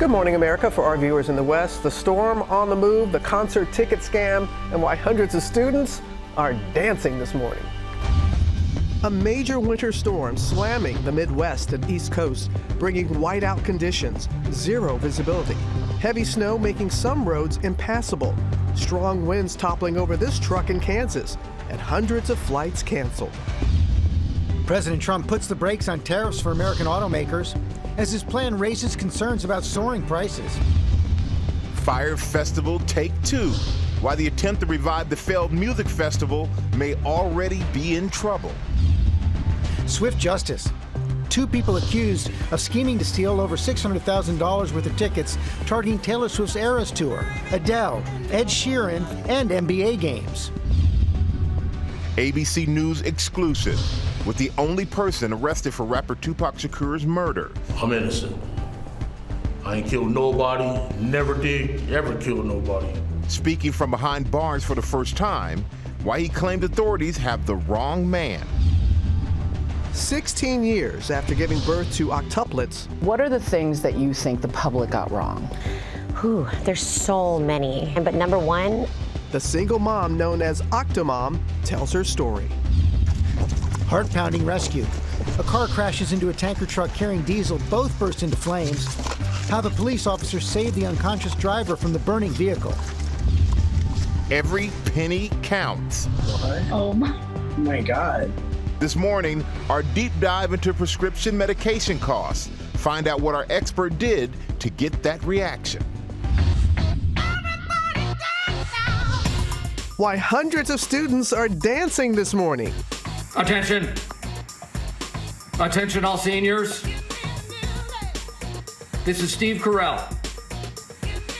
Good morning, America. For our viewers in the West, the storm on the move, the concert ticket scam, and why hundreds of students are dancing this morning. A major winter storm slamming the Midwest and East Coast, bringing whiteout conditions, zero visibility. Heavy snow making some roads impassable. Strong winds toppling over this truck in Kansas, and hundreds of flights canceled. President Trump puts the brakes on tariffs for American automakers as his plan raises concerns about soaring prices. Fire Festival Take 2. Why the attempt to revive the failed music festival may already be in trouble. Swift justice. 2 people accused of scheming to steal over $600,000 worth of tickets targeting Taylor Swift's Eras Tour, Adele, Ed Sheeran, and NBA games. ABC News exclusive, with the only person arrested for rapper Tupac Shakur's murder. I'm innocent. I ain't killed nobody, never did, ever kill nobody. Speaking from behind bars for the first time, why he claimed authorities have the wrong man. 16 years after giving birth to octuplets. What are the things that you think the public got wrong? There's so many. But number one, The single mom known as Octomom tells her story. Heart-pounding rescue. A car crashes into a tanker truck carrying diesel. Both burst into flames. How the police officer saved the unconscious driver from the burning vehicle. Every penny counts. Oh my God. This morning, our deep dive into prescription medication costs. Find out what our expert did to get that reaction. Why hundreds of students are dancing this morning. Attention. Attention all seniors. This is Steve Carell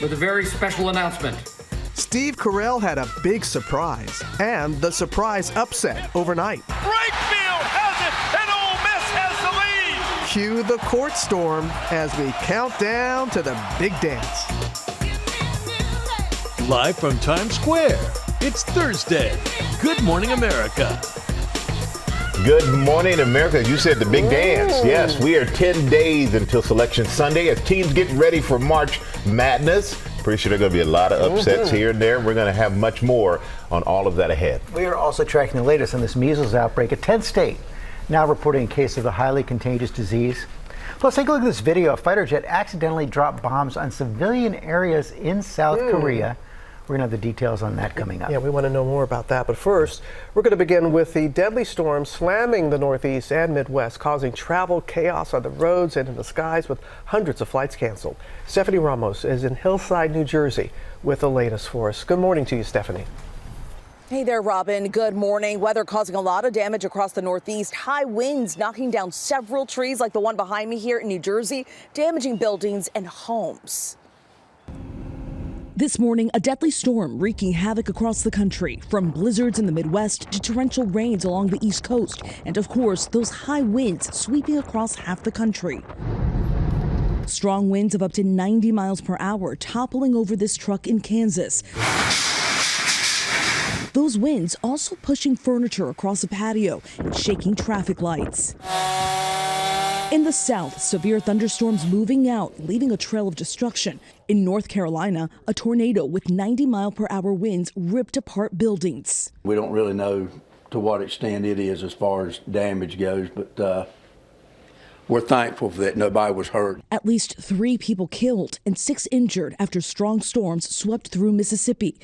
with a very special announcement. Steve Carell had a big surprise, and the surprise upset overnight. Right field has it, and Ole Miss has the lead. Cue the court storm as we count down to the big dance. Live from Times Square, it's Thursday. Good morning, America. Good morning, America. You said the big dance. Yes, we are 10 days until Selection Sunday as teams get ready for March Madness. Pretty sure there are going to be a lot of upsets here and there. We're going to have much more on all of that ahead. We are also tracking the latest on this measles outbreak. A 10th state now reporting a case of the highly contagious disease. Plus, take a look at this video. A fighter jet accidentally dropped bombs on civilian areas in South Korea. We're going to have the details on that coming up. Yeah, we want to know more about that. But first, we're going to begin with the deadly storm slamming the Northeast and Midwest, causing travel chaos on the roads and in the skies with hundreds of flights canceled. Stephanie Ramos is in Hillside, New Jersey with the latest for us. Good morning to you, Stephanie. Hey there, Robin. Good morning. Weather causing a lot of damage across the Northeast. High winds knocking down several trees like the one behind me here in New Jersey, damaging buildings and homes. This morning, a deadly storm wreaking havoc across the country, from blizzards in the Midwest to torrential rains along the East Coast, and of course, those high winds sweeping across half the country. Strong winds of up to 90 miles per hour toppling over this truck in Kansas. Those winds also pushing furniture across a patio and shaking traffic lights. In the south, severe thunderstorms moving out, leaving a trail of destruction. In North Carolina, a tornado with 90-mile-per-hour winds ripped apart buildings. We don't really know to what extent it is as far as damage goes, but we're thankful that nobody was hurt. At least 3 people killed and 6 injured after strong storms swept through Mississippi.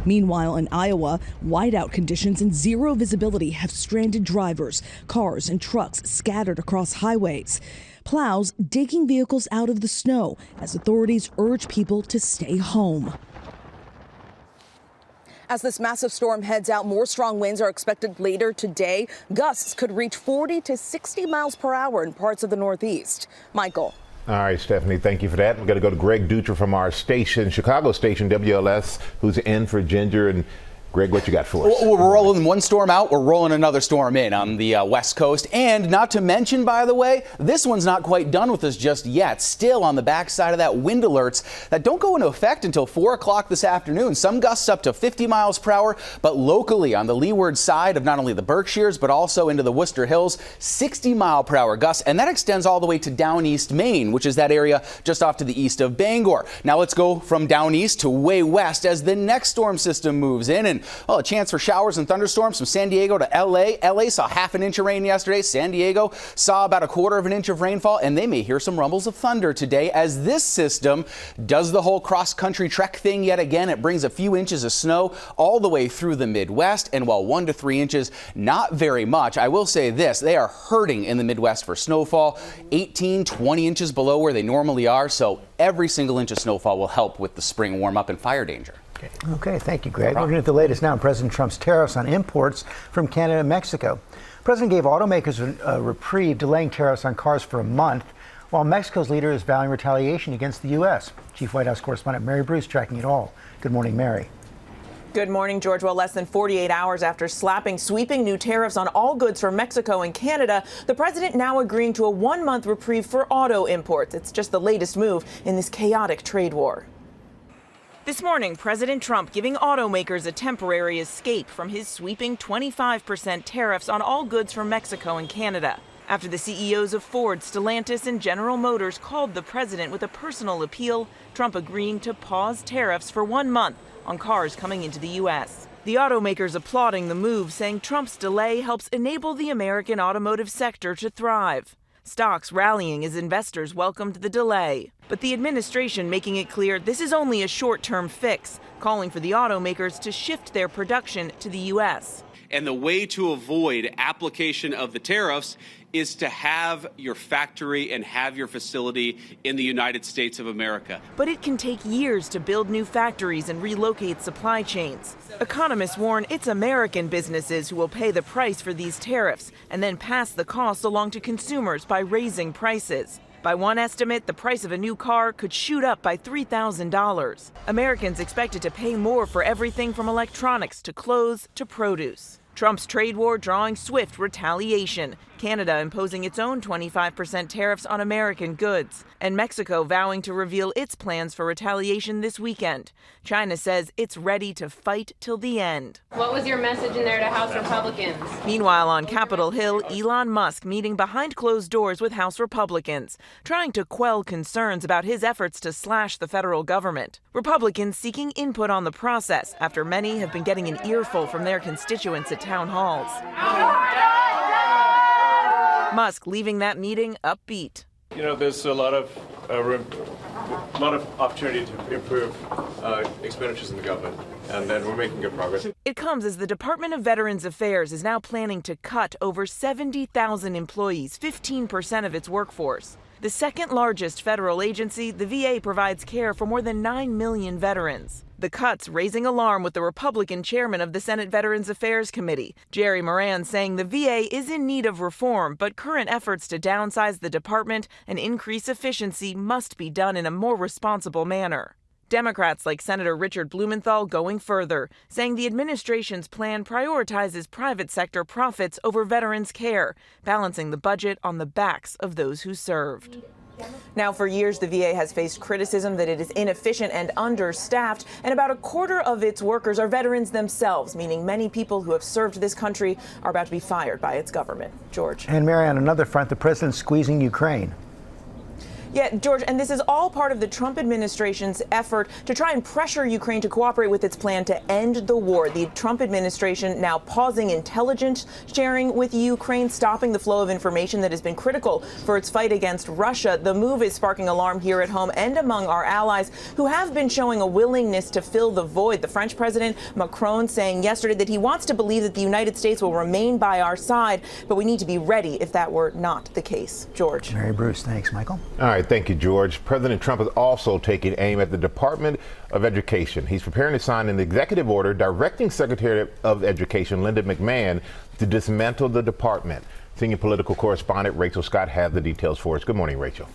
Meanwhile, in Iowa, whiteout conditions and zero visibility have stranded drivers, cars and trucks scattered across highways. Plows digging vehicles out of the snow as authorities urge people to stay home. As this massive storm heads out, more strong winds are expected later today. Gusts could reach 40 to 60 miles per hour in parts of the Northeast. Michael. All right, Stephanie, thank you for that. We're going to go to Greg Dutra from our station, Chicago station, WLS, who's in for Ginger. And Greg, what you got for us? We're rolling one storm out, we're rolling another storm in on the west coast. And not to mention, by the way, this one's not quite done with us just yet. Still on the backside of that, wind alerts that don't go into effect until 4 o'clock this afternoon. Some gusts up to 50 miles per hour, but locally on the leeward side of not only the Berkshires, but also into the Worcester Hills, 60 mile per hour gusts. And that extends all the way to down east Maine, which is that area just off to the east of Bangor. Now let's go from down east to way west as the next storm system moves in. And a chance for showers and thunderstorms from San Diego to LA. LA saw half an inch of rain yesterday. San Diego saw about a quarter of an inch of rainfall, and they may hear some rumbles of thunder today as this system does the whole cross-country trek thing yet again. It brings a few inches of snow all the way through the Midwest, and while 1 to 3 inches, not very much, I will say this, they are hurting in the Midwest for snowfall, 18, 20 inches below where they normally are, so every single inch of snowfall will help with the spring warm-up and fire danger. Okay, thank you, Greg. We're going to get the latest now on President Trump's tariffs on imports from Canada and Mexico. The president gave automakers a reprieve, delaying tariffs on cars for a month, while Mexico's leader is vowing retaliation against the U.S. Chief White House correspondent Mary Bruce tracking it all. Good morning, Mary. Good morning, George. Well, less than 48 hours after slapping sweeping new tariffs on all goods from Mexico and Canada, the president now agreeing to a 1-month reprieve for auto imports. It's just the latest move in this chaotic trade war. This morning, President Trump giving automakers a temporary escape from his sweeping 25% tariffs on all goods from Mexico and Canada. After the CEOs of Ford, Stellantis, and General Motors called the president with a personal appeal, Trump agreeing to pause tariffs for 1 month on cars coming into the U.S. The automakers applauding the move, saying Trump's delay helps enable the American automotive sector to thrive. Stocks rallying as investors welcomed the delay. But the administration making it clear this is only a short-term fix, calling for the automakers to shift their production to the U.S. And the way to avoid application of the tariffs is to have your factory and have your facility in the United States of America. But it can take years to build new factories and relocate supply chains. Economists warn it's American businesses who will pay the price for these tariffs and then pass the cost along to consumers by raising prices. By one estimate, the price of a new car could shoot up by $3,000. Americans expected to pay more for everything from electronics to clothes to produce. Trump's trade war drawing swift retaliation. Canada imposing its own 25% tariffs on American goods, and Mexico vowing to reveal its plans for retaliation this weekend. China says it's ready to fight till the end. What was your message in there to House Republicans? Meanwhile, on Capitol Hill, Elon Musk meeting behind closed doors with House Republicans, trying to quell concerns about his efforts to slash the federal government. Republicans seeking input on the process after many have been getting an earful from their constituents at town halls. Musk leaving that meeting upbeat. You know, there's a lot of opportunity to improve expenditures in the government, and then we're making good progress. It comes as the Department of Veterans Affairs is now planning to cut over 70,000 employees, 15% of its workforce. The second largest federal agency, the VA provides care for more than 9 million veterans. The cuts raising alarm with the Republican chairman of the Senate Veterans Affairs Committee, Jerry Moran, saying the VA is in need of reform, but current efforts to downsize the department and increase efficiency must be done in a more responsible manner. Democrats like Senator Richard Blumenthal going further, saying the administration's plan prioritizes private sector profits over veterans' care, balancing the budget on the backs of those who served. Now, for years, the VA has faced criticism that it is inefficient and understaffed, and about a quarter of its workers are veterans themselves, meaning many people who have served this country are about to be fired by its government. George. And Mary, on another front, the president's squeezing Ukraine. Yeah, George, and this is all part of the Trump administration's effort to try and pressure Ukraine to cooperate with its plan to end the war. The Trump administration now pausing intelligence sharing with Ukraine, stopping the flow of information that has been critical for its fight against Russia. The move is sparking alarm here at home and among our allies who have been showing a willingness to fill the void. The French President Macron saying yesterday that he wants to believe that the United States will remain by our side, but we need to be ready if that were not the case. George. Mary Bruce, thanks, Michael. All right, thank you, George. President Trump is also taking aim at the Department of Education. He's preparing to sign an executive order directing Secretary of Education Linda McMahon to dismantle the department. Senior political correspondent Rachel Scott has the details for us. Good morning, Rachel.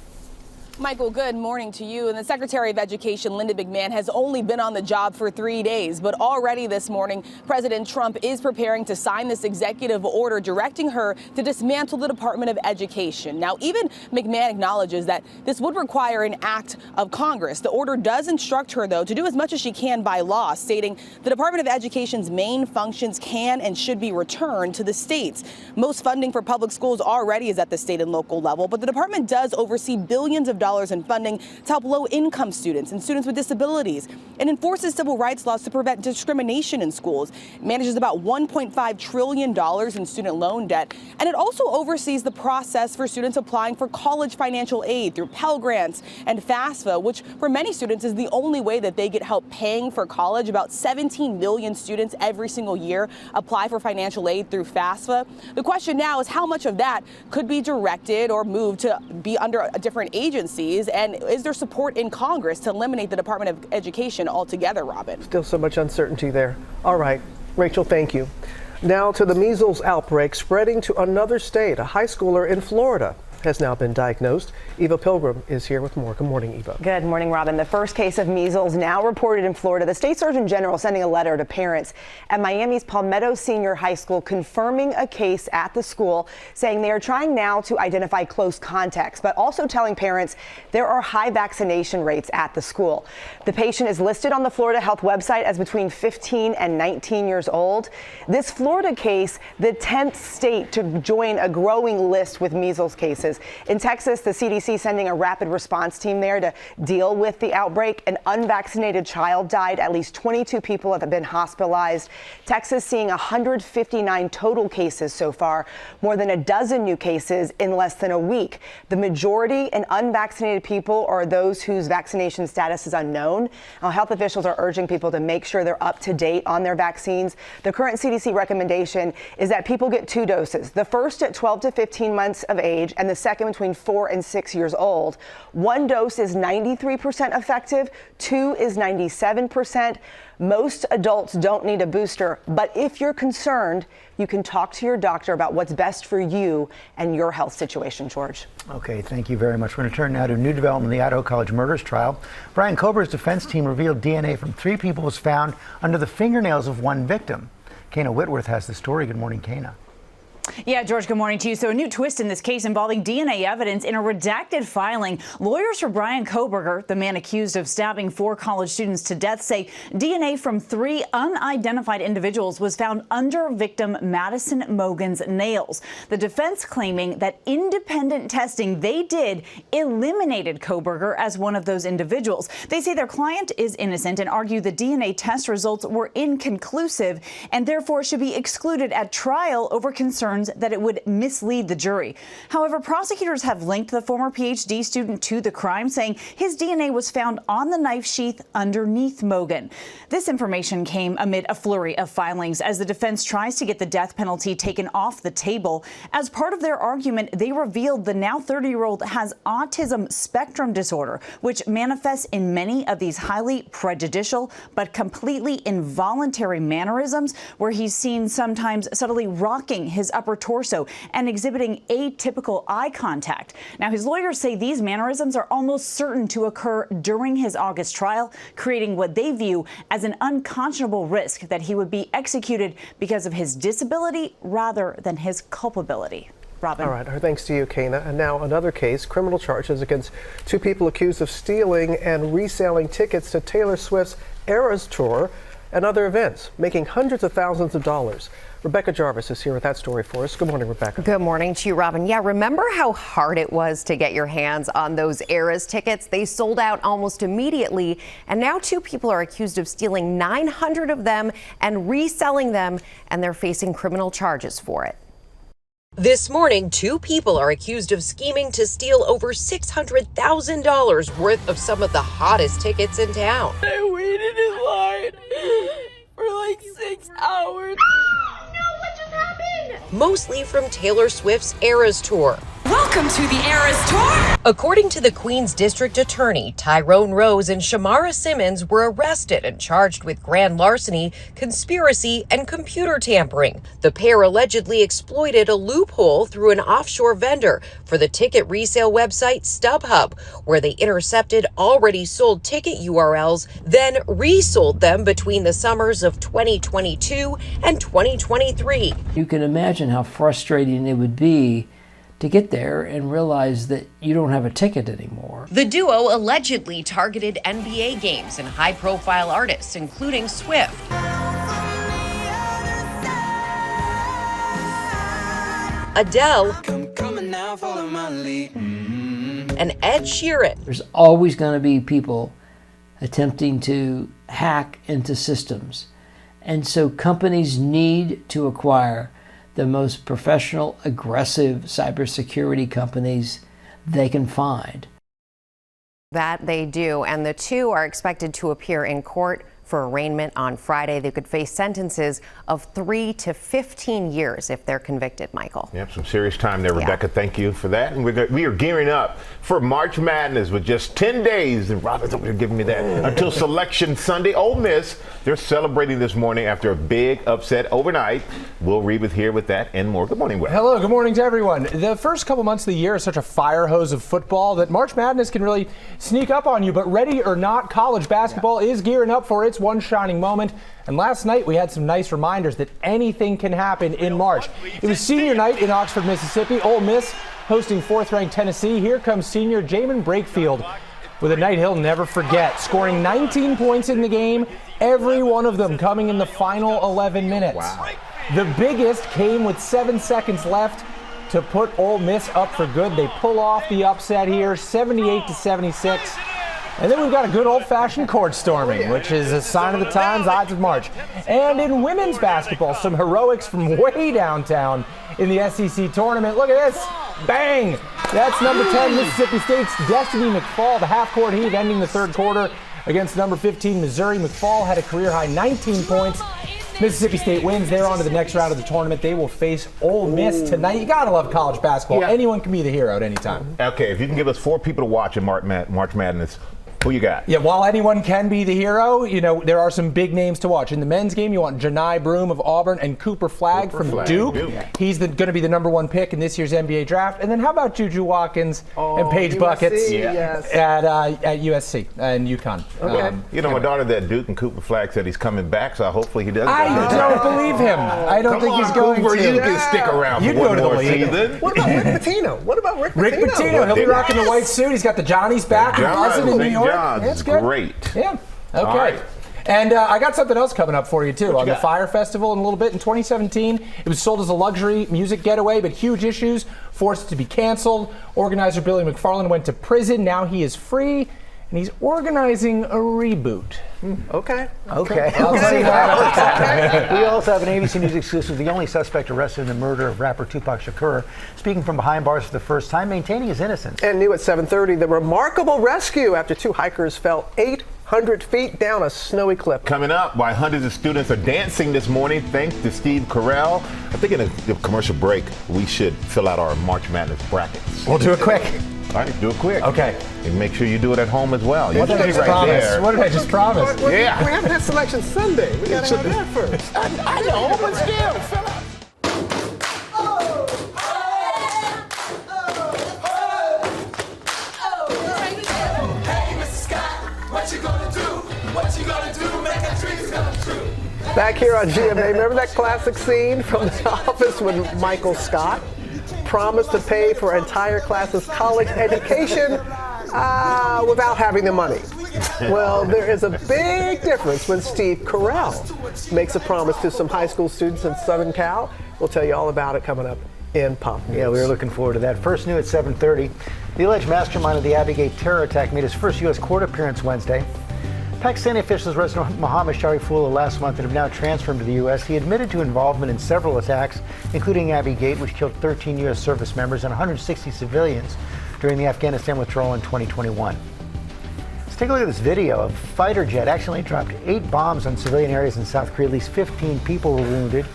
Michael, good morning to you. And the Secretary of Education, Linda McMahon, has only been on the job for 3 days, but already this morning, President Trump is preparing to sign this executive order directing her to dismantle the Department of Education. Now, even McMahon acknowledges that this would require an act of Congress. The order does instruct her, though, to do as much as she can by law, stating the Department of Education's main functions can and should be returned to the states. Most funding for public schools already is at the state and local level, but the department does oversee billions of dollars in funding to help low-income students and students with disabilities, and enforces civil rights laws to prevent discrimination in schools. It manages about $1.5 trillion in student loan debt, and it also oversees the process for students applying for college financial aid through Pell Grants and FAFSA, which for many students is the only way that they get help paying for college. About 17 million students every single year apply for financial aid through FAFSA. The question now is how much of that could be directed or moved to be under different agencies, and is there support in Congress to eliminate the Department of Education altogether, Robin? Still so much uncertainty there. All right, Rachel, thank you. Now to the measles outbreak spreading to another state. A high schooler in Florida has now been diagnosed. Eva Pilgrim is here with more. Good morning, Eva. Good morning, Robin. The first case of measles now reported in Florida. The state surgeon general sending a letter to parents at Miami's Palmetto Senior High School confirming a case at the school, saying they are trying now to identify close contacts, but also telling parents there are high vaccination rates at the school. The patient is listed on the Florida Health website as between 15 and 19 years old. This Florida case, the 10th state to join a growing list with measles cases. In Texas, the CDC sending a rapid response team there to deal with the outbreak. An unvaccinated child died. At least 22 people have been hospitalized. Texas seeing 159 total cases so far, more than a dozen new cases in less than a week. The majority in unvaccinated people are those whose vaccination status is unknown. Now, health officials are urging people to make sure they're up to date on their vaccines. The current CDC recommendation is that people get 2 doses, the first at 12 to 15 months of age and the second between 4 and 6 years old. 1 dose is 93% effective, 2 is 97%. Most adults don't need a booster, but if you're concerned, you can talk to your doctor about what's best for you and your health situation, George. Okay, thank you very much. We're going to turn now to new development in the Idaho College murders trial. Brian Kober's defense team revealed DNA from 3 people was found under the fingernails of 1 victim. Kayna Whitworth has the story. Good morning, Kayna. Yeah, George, good morning to you. So a new twist in this case involving DNA evidence in a redacted filing. Lawyers for Brian Koberger, the man accused of stabbing 4 college students to death, say DNA from 3 unidentified individuals was found under victim Madison Mogan's nails. The defense claiming that independent testing they did eliminated Koberger as one of those individuals. They say their client is innocent and argue the DNA test results were inconclusive and therefore should be excluded at trial over concerns that it would mislead the jury. However, prosecutors have linked the former PhD student to the crime, saying his DNA was found on the knife sheath underneath Mogan. This information came amid a flurry of filings as the defense tries to get the death penalty taken off the table. As part of their argument, they revealed the now 30-year-old has autism spectrum disorder, which manifests in many of these highly prejudicial but completely involuntary mannerisms, where he's seen sometimes subtly rocking his upper torso and exhibiting atypical eye contact. Now, his lawyers say these mannerisms are almost certain to occur during his August trial, creating what they view as an unconscionable risk that he would be executed because of his disability rather than his culpability. Robin. All right, our thanks to you, Kayna. And now another case, criminal charges against 2 people accused of stealing and reselling tickets to Taylor Swift's Eras Tour and other events, making hundreds of thousands of dollars. Rebecca Jarvis is here with that story for us. Good morning, Rebecca. Good morning to you, Robin. Yeah, remember how hard it was to get your hands on those Eras tickets? They sold out almost immediately, and now 2 people are accused of stealing 900 of them and reselling them, and they're facing criminal charges for it. This morning, 2 people are accused of scheming to steal over $600,000 worth of some of the hottest tickets in town. I waited in line for like 6 hours. Mostly from Taylor Swift's Eras Tour. Welcome to the Eras Tour! According to the Queens District Attorney, Tyrone Rose and Shamara Simmons were arrested and charged with grand larceny, conspiracy, and computer tampering. The pair allegedly exploited a loophole through an offshore vendor for the ticket resale website StubHub, where they intercepted already sold ticket URLs, then resold them between the summers of 2022 and 2023. You can imagine how frustrating it would be to get there and realize that you don't have a ticket anymore. The duo allegedly targeted NBA games and high-profile artists, including Swift. Adele, and Ed Sheeran. There's always going to be people attempting to hack into systems. And so companies need to acquire the most professional, aggressive cybersecurity companies they can find. That they do, and the two are expected to appear in court for arraignment on Friday. They could face sentences of 3 to 15 years if they're convicted, Michael. Yep, some serious time there, Rebecca. Yeah. Thank you for that. And we are gearing up for March Madness with just 10 days, and Robin's over here giving me that, until Selection Sunday. Ole Miss, they're celebrating this morning after a big upset overnight. Will Reed here with that and more. Good morning, Will. Hello, good morning to everyone. The first couple months of the year is such a fire hose of football that March Madness can really sneak up on you. But ready or not, college basketball is gearing up for its one shining moment. And last night we had some nice reminders that anything can happen in March. It was senior night in Oxford, Mississippi. Ole Miss hosting 4th-ranked Tennessee. Here comes senior Jamin Brakefield with a night he'll never forget, scoring 19 points in the game, every one of them coming in the final 11 minutes. Wow. The biggest came with 7 seconds left to put Ole Miss up for good. They pull off the upset here, 78-76. And then we've got a good old-fashioned court storming, which is a sign of the times, odds of March. And in women's basketball, some heroics from way downtown in the SEC tournament. Look at this. Bang! That's number 10, Mississippi State's Destiny McFall. The half-court heave ending the third quarter against number 15, Missouri. McFall had a career-high 19 points. Mississippi State wins. They're on to the next round of the tournament. They will face Ole Miss tonight. You got to love college basketball. Yeah. Anyone can be the hero at any time. Okay, if you can give us 4 people to watch in March Madness, who you got? Yeah, while anyone can be the hero, you know, there are some big names to watch. In the men's game, you want Janai Broome of Auburn and Cooper Flagg from Duke. Yeah. He's going to be the number 1 pick in this year's NBA draft. And then how about Juju Watkins and Paige Buckets at USC and UConn? Okay. My daughter at Duke and Cooper Flagg said he's coming back, so hopefully he does. I don't believe him. I don't think he's going Cooper, to. You can stick around for one more season. What about Rick Pitino? Rick Pitino, he'll be rocking the white suit. He's got the Johnny's back and buzzing in New York. That's good. Great. Yeah. Okay. Right. And I got something else coming up for you, too, on the Fire Festival in a little bit. In 2017, it was sold as a luxury music getaway, but huge issues forced it to be canceled. Organizer Billy McFarland went to prison. Now he is free, and he's organizing a reboot. Okay. I'll see that. We also have an ABC News exclusive. The only suspect arrested in the murder of rapper Tupac Shakur, speaking from behind bars for the first time, maintaining his innocence. And new at 7:30, the remarkable rescue after 2 hikers fell 800 feet down a snowy cliff. Coming up, why hundreds of students are dancing this morning thanks to Steve Carell. I think in a commercial break, we should fill out our March Madness brackets. We'll do it quick. All right, do it quick. Okay. And make sure you do it at home as well. What did I just promise? What did I just promise? Yeah. We haven't had Selection Sunday. We got to have that first. I know, but still, fill out. Back here on GMA, remember that classic scene from The Office when Michael Scott promised to pay for an entire class's college education without having the money? Well, there is a big difference when Steve Carell makes a promise to some high school students in Southern Cal. We'll tell you all about it coming up in Pop News. Yeah, we were looking forward to that. First new at 7:30. The alleged mastermind of the Abbey Gate terror attack made his first U.S. court appearance Wednesday. Pakistani officials arrested Mohammed Sharifullah last month and have now transferred him to the U.S. He admitted to involvement in several attacks, including Abbey Gate, which killed 13 U.S. service members and 160 civilians during the Afghanistan withdrawal in 2021. Let's take a look at this video. A fighter jet accidentally dropped 8 bombs on civilian areas in South Korea. At least 15 people were wounded.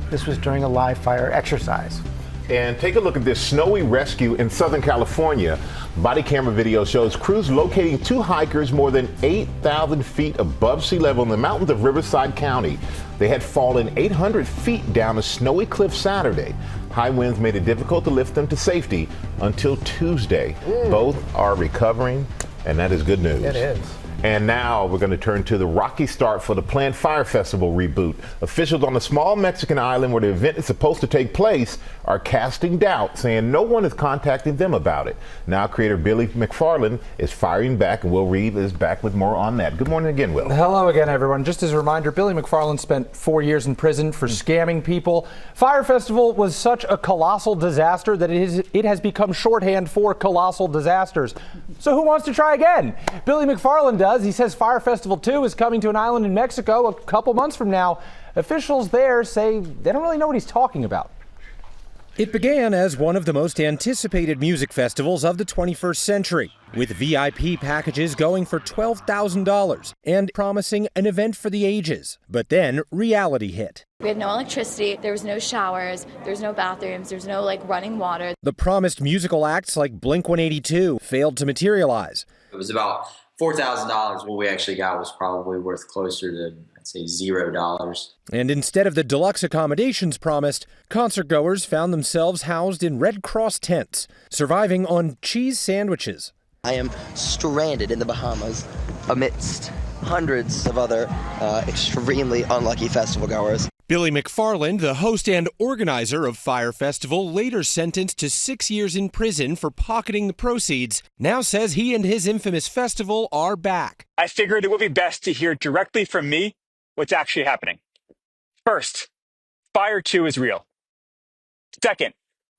This was during a live fire exercise. And take a look at this snowy rescue in Southern California. Body camera video shows crews locating two hikers more than 8,000 feet above sea level in the mountains of Riverside County. They had fallen 800 feet down a snowy cliff Saturday. High winds made it difficult to lift them to safety until Tuesday. Both are recovering, and that is good news. It is. And now we're going to turn to the rocky start for the planned Fire Festival reboot. Officials on the small Mexican island where the event is supposed to take place are casting doubt, saying no one is contacting them about it. Now creator Billy McFarland is firing back, and Will Reed is back with more on that. Good morning again, Will. Hello again, everyone. Just as a reminder, Billy McFarland spent 4 years in prison for scamming people. Fire Festival was such a colossal disaster that it has become shorthand for colossal disasters. So who wants to try again? Billy McFarland does. He says Fire Festival 2 is coming to an island in Mexico a couple months from now. Officials there say they don't really know what he's talking about. It began as one of the most anticipated music festivals of the 21st century, with VIP packages going for $12,000 and promising an event for the ages. But then reality hit. We had no electricity, there was no showers, there was no bathrooms, there was no running water. The promised musical acts like Blink-182 failed to materialize. It was about $4,000. What we actually got was probably worth closer to, I'd say, $0. And instead of the deluxe accommodations promised, concertgoers found themselves housed in Red Cross tents, surviving on cheese sandwiches. I am stranded in the Bahamas amidst hundreds of other extremely unlucky festival goers. Billy McFarland, the host and organizer of Fire Festival, later sentenced to 6 years in prison for pocketing the proceeds, now says he and his infamous festival are back. I figured it would be best to hear directly from me what's actually happening. First, Fire 2 is real. Second,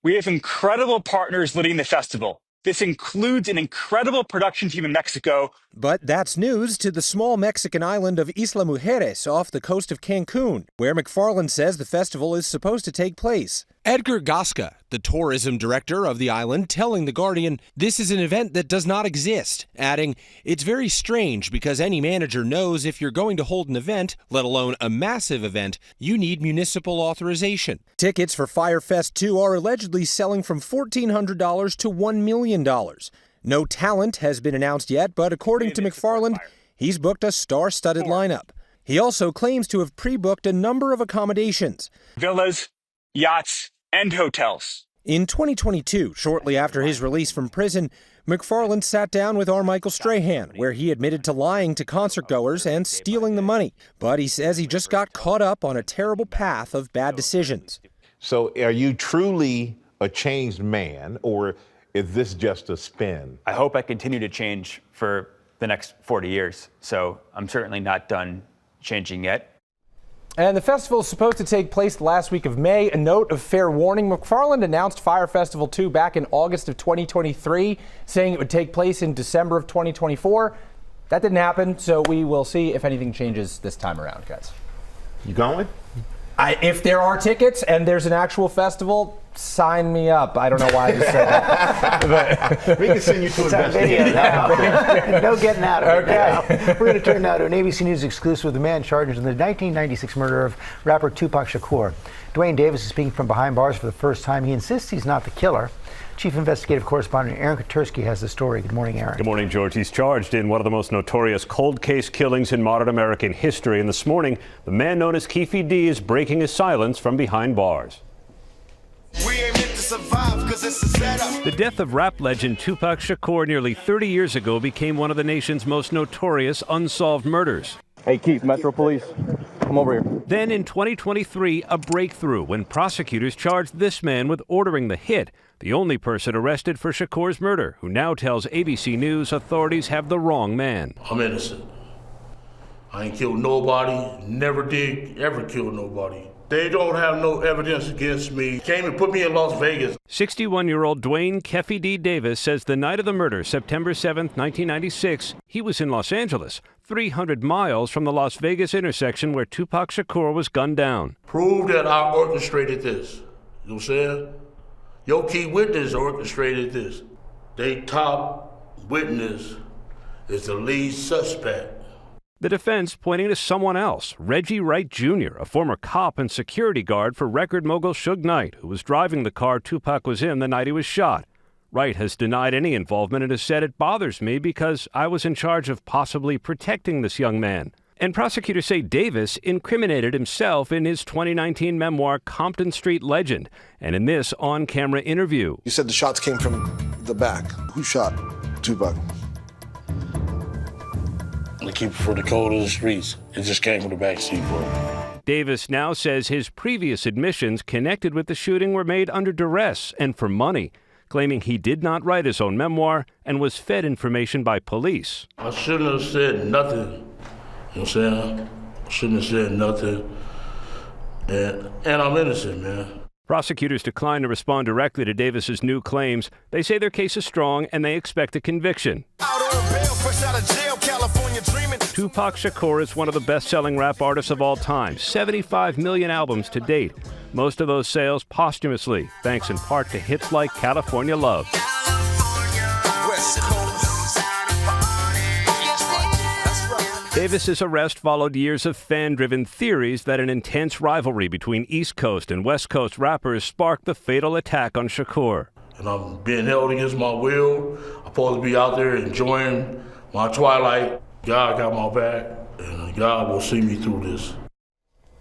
we have incredible partners leading the festival. This includes an incredible production team in Mexico. But that's news to the small Mexican island of Isla Mujeres off the coast of Cancun, where McFarland says the festival is supposed to take place. Edgar Gasca, the tourism director of the island, telling The Guardian this is an event that does not exist, adding, "It's very strange because any manager knows if you're going to hold an event, let alone a massive event, you need municipal authorization." Tickets for Fire Fest 2 are allegedly selling from $1,400 to $1 million. No talent has been announced yet, but according to McFarland, he's booked a star-studded lineup. He also claims to have pre-booked a number of accommodations. Villas, yachts, and hotels. In 2022, shortly after his release from prison, McFarland sat down with R. Michael Strahan, where he admitted to lying to concertgoers and stealing the money. But he says he just got caught up on a terrible path of bad decisions. So are you truly a changed man, or is this just a spin? I hope I continue to change for the next 40 years. So I'm certainly not done changing yet. And the festival is supposed to take place the last week of May. A note of fair warning, McFarland announced Fire Festival 2 back in August of 2023, saying it would take place in December of 2024. That didn't happen, so we will see if anything changes this time around, guys. You going? If there are tickets and there's an actual festival, sign me up. I don't know why I just said that. But we can send you to investigate. No getting out of it. Now. We're going to turn now to an ABC News exclusive with the man charged in the 1996 murder of rapper Tupac Shakur. Dwayne Davis is speaking from behind bars for the first time. He insists he's not the killer. Chief Investigative Correspondent Aaron Katursky has the story. Good morning, Aaron. Good morning, George. He's charged in one of the most notorious cold case killings in modern American history. And this morning, the man known as Keefe D is breaking his silence from behind bars. We ain't meant to survive 'cause it's a setup. The death of rap legend Tupac Shakur nearly 30 years ago became one of the nation's most notorious unsolved murders. Hey, Keith, Metro Police, come over here. Then in 2023, a breakthrough when prosecutors charged this man with ordering the hit, the only person arrested for Shakur's murder, who now tells ABC News authorities have the wrong man. I'm innocent. I ain't killed nobody, never did ever kill nobody. They don't have no evidence against me. Came and put me in Las Vegas. 61-year-old Dwayne Keefe D. Davis says the night of the murder, September 7, 1996, he was in Los Angeles, 300 miles from the Las Vegas intersection where Tupac Shakur was gunned down. Prove that I orchestrated this. You know what I'm saying? Your key witness orchestrated this. They top witness is the lead suspect. The defense pointing to someone else, Reggie Wright Jr., a former cop and security guard for record mogul Suge Knight, who was driving the car Tupac was in the night he was shot. Wright has denied any involvement and has said, "It bothers me because I was in charge of possibly protecting this young man." And prosecutors say Davis incriminated himself in his 2019 memoir, Compton Street Legend, and in this on-camera interview. You said the shots came from the back. Who shot Tupac? The keeper for the code of the streets. It just came from the backseat, bro. Davis now says his previous admissions connected with the shooting were made under duress and for money, claiming he did not write his own memoir and was fed information by police. I shouldn't have said nothing. You know what I'm saying? I shouldn't have said nothing. And I'm innocent, man. Prosecutors declined to respond directly to Davis's new claims. They say their case is strong and they expect a conviction. Tupac Shakur is one of the best-selling rap artists of all time, 75 million albums to date. Most of those sales posthumously, thanks in part to hits like California Love. Davis's arrest followed years of fan-driven theories that an intense rivalry between East Coast and West Coast rappers sparked the fatal attack on Shakur. And I'm being held against my will. I'm supposed to be out there enjoying my twilight. God got my back, and God will see me through this.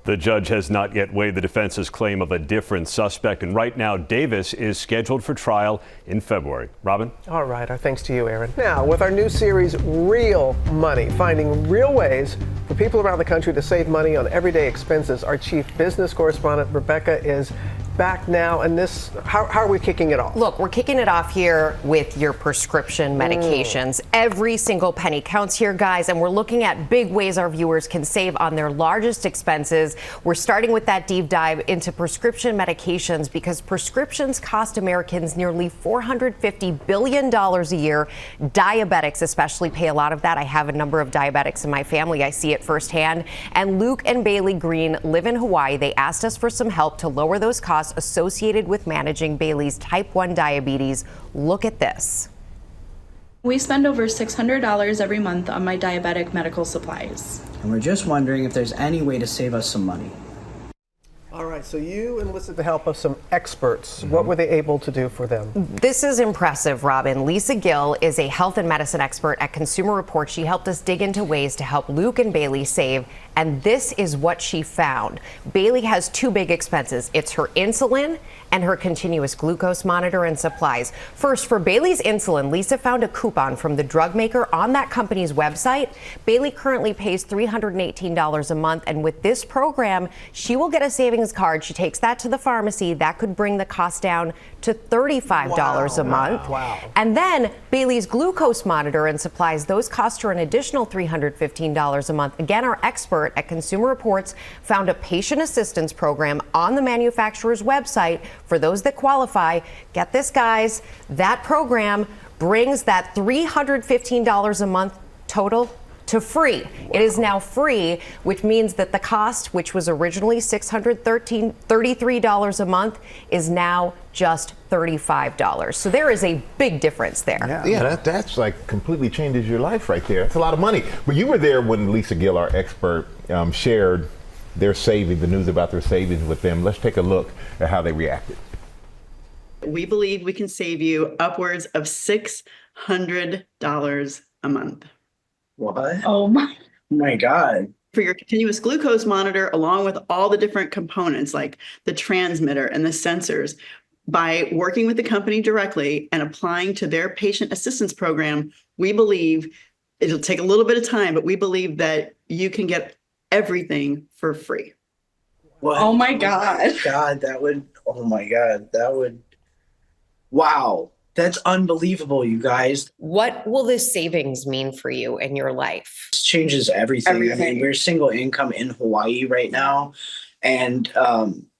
The judge has not yet weighed the defense's claim of a different suspect, and right now Davis is scheduled for trial in February. Robin? All right, our thanks to you, Aaron. Now, with our new series, Real Money, finding real ways for people around the country to save money on everyday expenses, our chief business correspondent, Rebecca, is back now. And this, how are we kicking it off? Look, we're kicking it off here with your prescription medications. Every single penny counts here, guys, and we're looking at big ways our viewers can save on their largest expenses. We're starting with that deep dive into prescription medications because prescriptions cost Americans nearly $450 billion a year. Diabetics especially pay a lot of that. I have a number of diabetics in my family. I see it firsthand. And Luke and Bailey Green live in Hawaii. They asked us for some help to lower those costs associated with managing Bailey's type 1 diabetes. Look at this. We spend over $600 every month on my diabetic medical supplies. And we're just wondering if there's any way to save us some money. All right, so you enlisted the help of some experts. What were they able to do for them? This is impressive, Robin. Lisa Gill is a health and medicine expert at Consumer Reports. She helped us dig into ways to help Luke and Bailey save, and this is what she found. Bailey has two big expenses. It's her insulin and her continuous glucose monitor and supplies. First, for Bailey's insulin, Lisa found a coupon from the drug maker on that company's website. Bailey currently pays $318 a month, and with this program, she will get a savings card. She takes that to the pharmacy. That could bring the cost down to $35 a month. Wow. And then Bailey's glucose monitor and supplies, those cost her an additional $315 a month. Again, our expert at Consumer Reports found a patient assistance program on the manufacturer's website for those that qualify. Get this, guys, that program brings that $315 a month total to free. Wow. It is now free, which means that the cost, which was originally $633 a month, is now just $35. So there is a big difference there. Yeah, that's like completely changes your life right there. It's a lot of money. But you were there when Lisa Gill, our expert, shared their savings, the news about their savings with them. Let's take a look at how they reacted. We believe we can save you upwards of $600 a month. What? Oh my God. For your continuous glucose monitor, along with all the different components like the transmitter and the sensors, by working with the company directly and applying to their patient assistance program, we believe it'll take a little bit of time, but we believe that you can get everything for free. What? Oh my God. God, that would, oh my God, that would, wow. That's unbelievable, you guys. What will this savings mean for you in your life? This changes everything. I mean, we're single income in Hawaii right now. And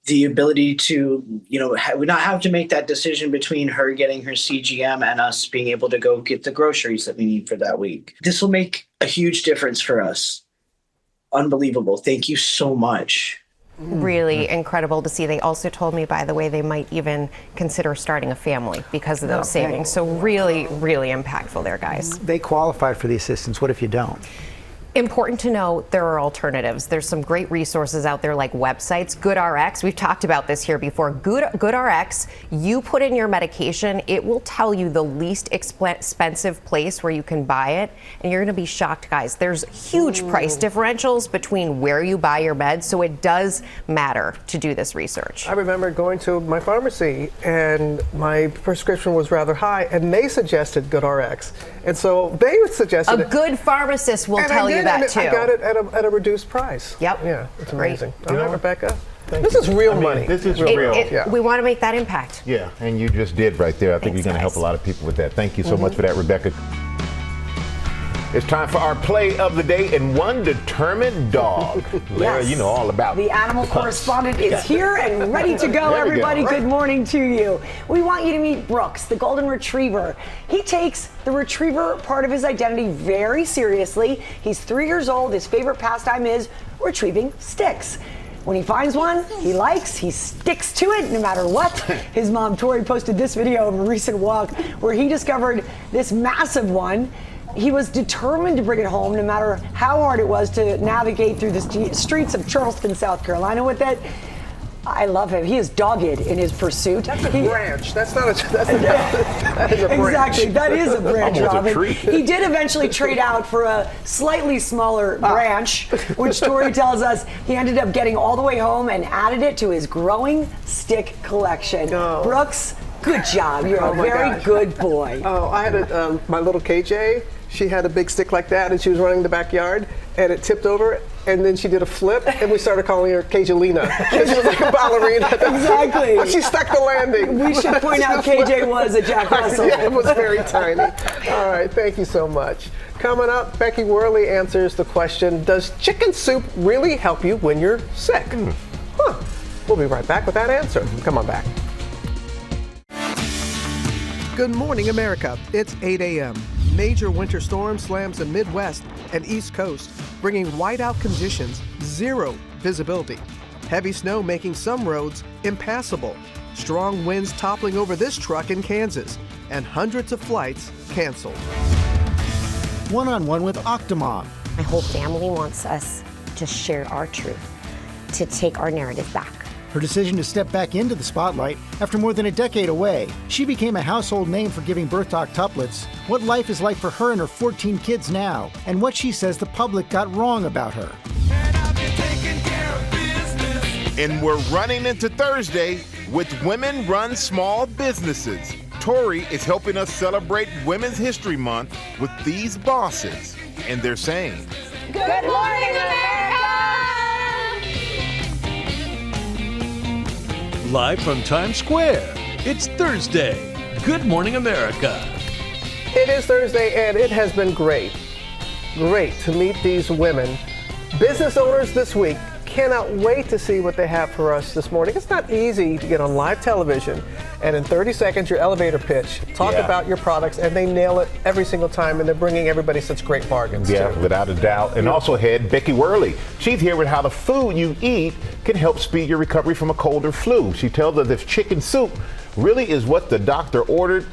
the ability to, not have to make that decision between her getting her CGM and us being able to go get the groceries that we need for that week. This will make a huge difference for us. Unbelievable. Thank you so much. Really incredible to see. They also told me, by the way, they might even consider starting a family because of those savings. So really, really impactful there, guys. They qualified for the assistance. What if you don't? important to know there are alternatives. There's some great resources out there like websites. GoodRx, we've talked about this here before. GoodRx, you put in your medication, it will tell you the least expensive place where you can buy it, and you're going to be shocked, guys. There's huge price differentials between where you buy your meds, so it does matter to do this research. I remember going to my pharmacy and my prescription was rather high, and they suggested GoodRx, and so they suggested a good pharmacist will tell you that too. I got it at a reduced price. Yep. Yeah, it's amazing. Great. All right, Rebecca. This is real money. This is real. We want to make that impact. Yeah, and you just did right there. I think you're going to help a lot of people with that. Thank you so much for that, Rebecca. It's time for our play of the day and one determined dog. Lara, you know all about the animal correspondent is here and ready to go, everybody. Good morning to you. We want you to meet Brooks, the golden retriever. He takes the retriever part of his identity very seriously. He's 3 years old. His favorite pastime is retrieving sticks. When he finds one he likes, he sticks to it no matter what. His mom, Tori, posted this video of a recent walk where he discovered this massive one. He was determined to bring it home no matter how hard it was to navigate through the streets of Charleston, South Carolina with it. I love him. He is dogged in his pursuit. That's a branch. That's not a that is a branch. Exactly. That is a branch, Robin. He did eventually trade out for a slightly smaller branch, which Tori tells us he ended up getting all the way home and added it to his growing stick collection. Brooks, good job. You're a very good boy. Oh, I had my little KJ. She had a big stick like that, and she was running the backyard, and it tipped over, and then she did a flip, and we started calling her KJlina. She was like a ballerina. Exactly. But she stuck the landing. We should point out KJ was a Jack Russell. Yeah, it was very tiny. All right, thank you so much. Coming up, Becky Worley answers the question, does chicken soup really help you when you're sick? We'll be right back with that answer. Come on back. Good morning, America. It's 8 a.m. Major winter storm slams the Midwest and East Coast, bringing whiteout conditions, zero visibility. Heavy snow making some roads impassable. Strong winds toppling over this truck in Kansas, and hundreds of flights canceled. One-on-one with Octomom. My whole family wants us to share our truth, to take our narrative back. Her decision to step back into the spotlight after more than a decade away. She became a household name for giving birth to octuplets. What life is like for her and her 14 kids now, and what she says the public got wrong about her. And we're running into Thursday with Women Run Small Businesses. Tori is helping us celebrate Women's History Month with these bosses. And they're saying, Good morning, America! Live from Times Square, it's Thursday. Good morning, America. It is Thursday, and it has been great to meet these women. Business owners this week cannot wait to see what they have for us this morning. It's not easy to get on live television and in 30 seconds your elevator pitch, talk about your products, and they nail it every single time, and they're bringing everybody such great bargains. Yeah, too. Without a doubt. And also had Becky Worley. She's here with how the food you eat can help speed your recovery from a cold or flu. She tells us if chicken soup really is what the doctor ordered,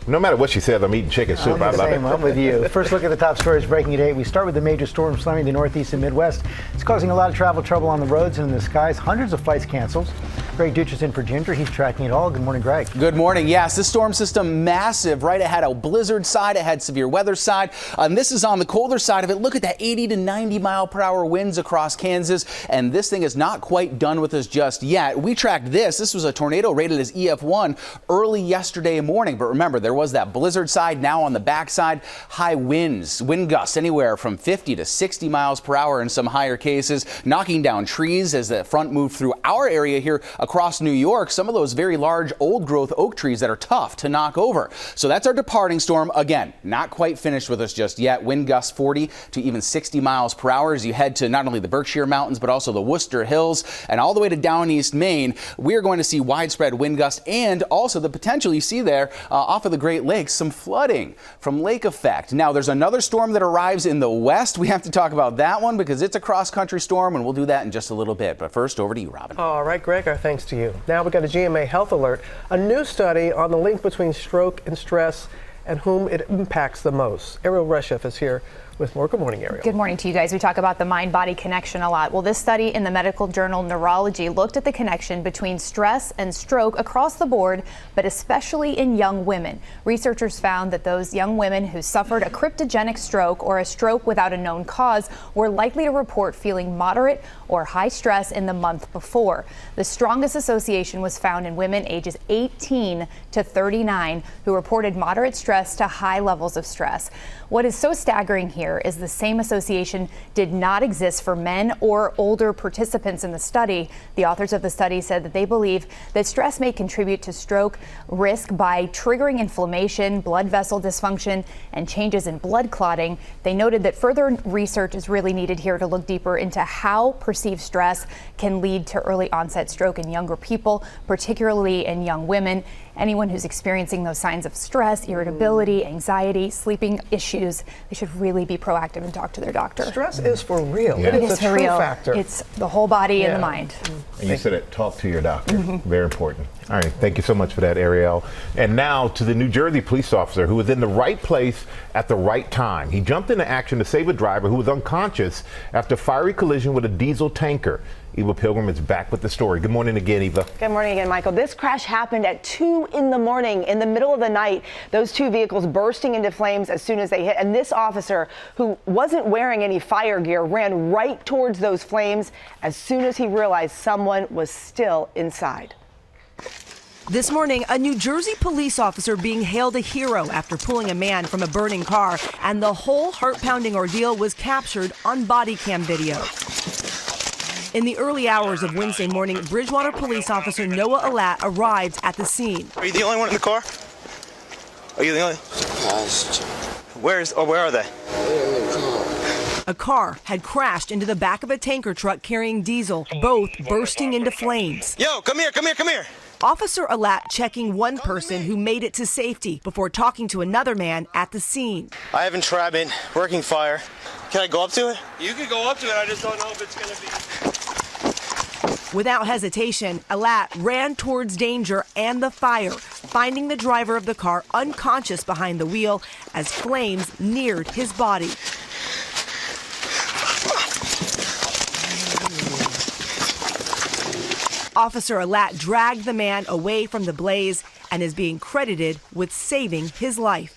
no matter what she says, I'm eating chicken soup. I love it. I'm with you. First look at the top stories breaking today. We start with the major storm slamming the Northeast and Midwest. It's causing a lot of travel trouble on the roads and in the skies. Hundreds of flights canceled. Greg Duch is in for Ginger. He's tracking it all. Good morning, Greg. Good morning. Yes, this storm system massive, right? It had a blizzard side, it had severe weather side. And this is on the colder side of it. Look at that 80 to 90 mile per hour winds across Kansas. And this thing is not quite done with us just yet. We tracked this. This was a tornado rated as EF1 early yesterday morning. But remember, there was that blizzard side. Now on the backside, high winds, wind gusts anywhere from 50 to 60 miles per hour in some higher cases, knocking down trees as the front moved through our area here across New York. Some of those very large old growth oak trees that are tough to knock over. So that's our departing storm. Again, not quite finished with us just yet. Wind gusts 40 to even 60 miles per hour as you head to not only the Berkshire Mountains, but also the Worcester Hills and all the way to down East Maine. We're going to see widespread wind gusts and also the potential you see there off of the Great Lakes, some flooding from lake effect. Now there's another storm that arrives in the west. We have to talk about that one because it's a cross-country storm, and we'll do that in just a little bit. But first, over to you, Robin. All right, Greg, our thanks to you. Now we've got a GMA health alert, a new study on the link between stroke and stress and whom it impacts the most. Ariel Reshef is here with more. Good morning, Ariel. Good morning to you guys. We talk about the mind-body connection a lot. Well, this study in the medical journal Neurology looked at the connection between stress and stroke across the board, but especially in young women. Researchers found that those young women who suffered a cryptogenic stroke or a stroke without a known cause were likely to report feeling moderate or high stress in the month before. The strongest association was found in women ages 18 to 39 who reported moderate stress to high levels of stress. What is so staggering here is the same association did not exist for men or older participants in the study. The authors of the study said that they believe that stress may contribute to stroke risk by triggering inflammation, blood vessel dysfunction, and changes in blood clotting. They noted that further research is really needed here to look deeper into how perceived stress can lead to early onset stroke in younger people, particularly in young women. Anyone who's experiencing those signs of stress, irritability, anxiety, sleeping issues, they should really be proactive and talk to their doctor. Stress is for real. Yeah. It is a true real factor. It's the whole body and the mind. And you said it, talk to your doctor. Very important. All right, thank you so much for that, Ariel. And now to the New Jersey police officer who was in the right place at the right time. He jumped into action to save a driver who was unconscious after a fiery collision with a diesel tanker. Eva Pilgrim is back with the story. Good morning again, Eva. Good morning again, Michael. This crash happened at 2 in the morning, in the middle of the night. Those two vehicles bursting into flames as soon as they hit. And this officer, who wasn't wearing any fire gear, ran right towards those flames as soon as he realized someone was still inside. This morning, a New Jersey police officer being hailed a hero after pulling a man from a burning car, and the whole heart-pounding ordeal was captured on body cam video. In the early hours of Wednesday morning, Bridgewater police officer Noah Alat arrived at the scene. Are you the only one in the car? Are you the only? Where are they? A car had crashed into the back of a tanker truck carrying diesel, both bursting into flames. Yo, come here, come here, come here. Officer Alat checking one person who made it to safety before talking to another man at the scene. I have entrapment, working fire. Can I go up to it? You can go up to it, I just don't know if it's going to be. Without hesitation, Alat ran towards danger and the fire, finding the driver of the car unconscious behind the wheel as flames neared his body. Officer Alat dragged the man away from the blaze and is being credited with saving his life.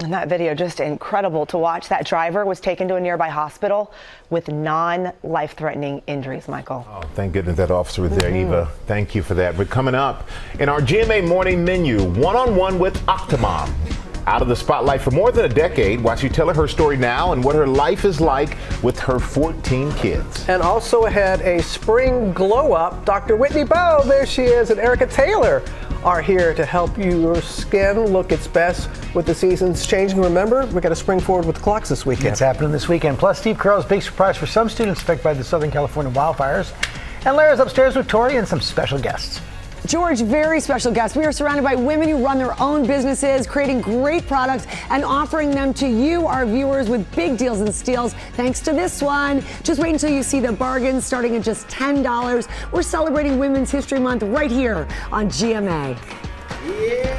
And that video, just incredible to watch. That driver was taken to a nearby hospital with non-life-threatening injuries, Michael. Oh, thank goodness that officer was there, Eva. Thank you for that. We're coming up in our GMA morning menu, one-on-one with Octomom. Out of the spotlight for more than a decade, watch you tell her story now and what her life is like with her 14 kids. And also ahead, a spring glow-up. Dr. Whitney Bowe, there she is, and Erica Taylor are here to help your skin look its best with the seasons changing. Remember, we got to spring forward with the clocks this weekend. It's happening this weekend. Plus, Steve Carell's big surprise for some students affected by the Southern California wildfires. And Lara's upstairs with Tori and some special guests. George, very special guest. We are surrounded by women who run their own businesses, creating great products and offering them to you, our viewers, with big deals and steals. Thanks to this one. Just wait until you see the bargains starting at just $10. We're celebrating Women's History Month right here on GMA. Yeah.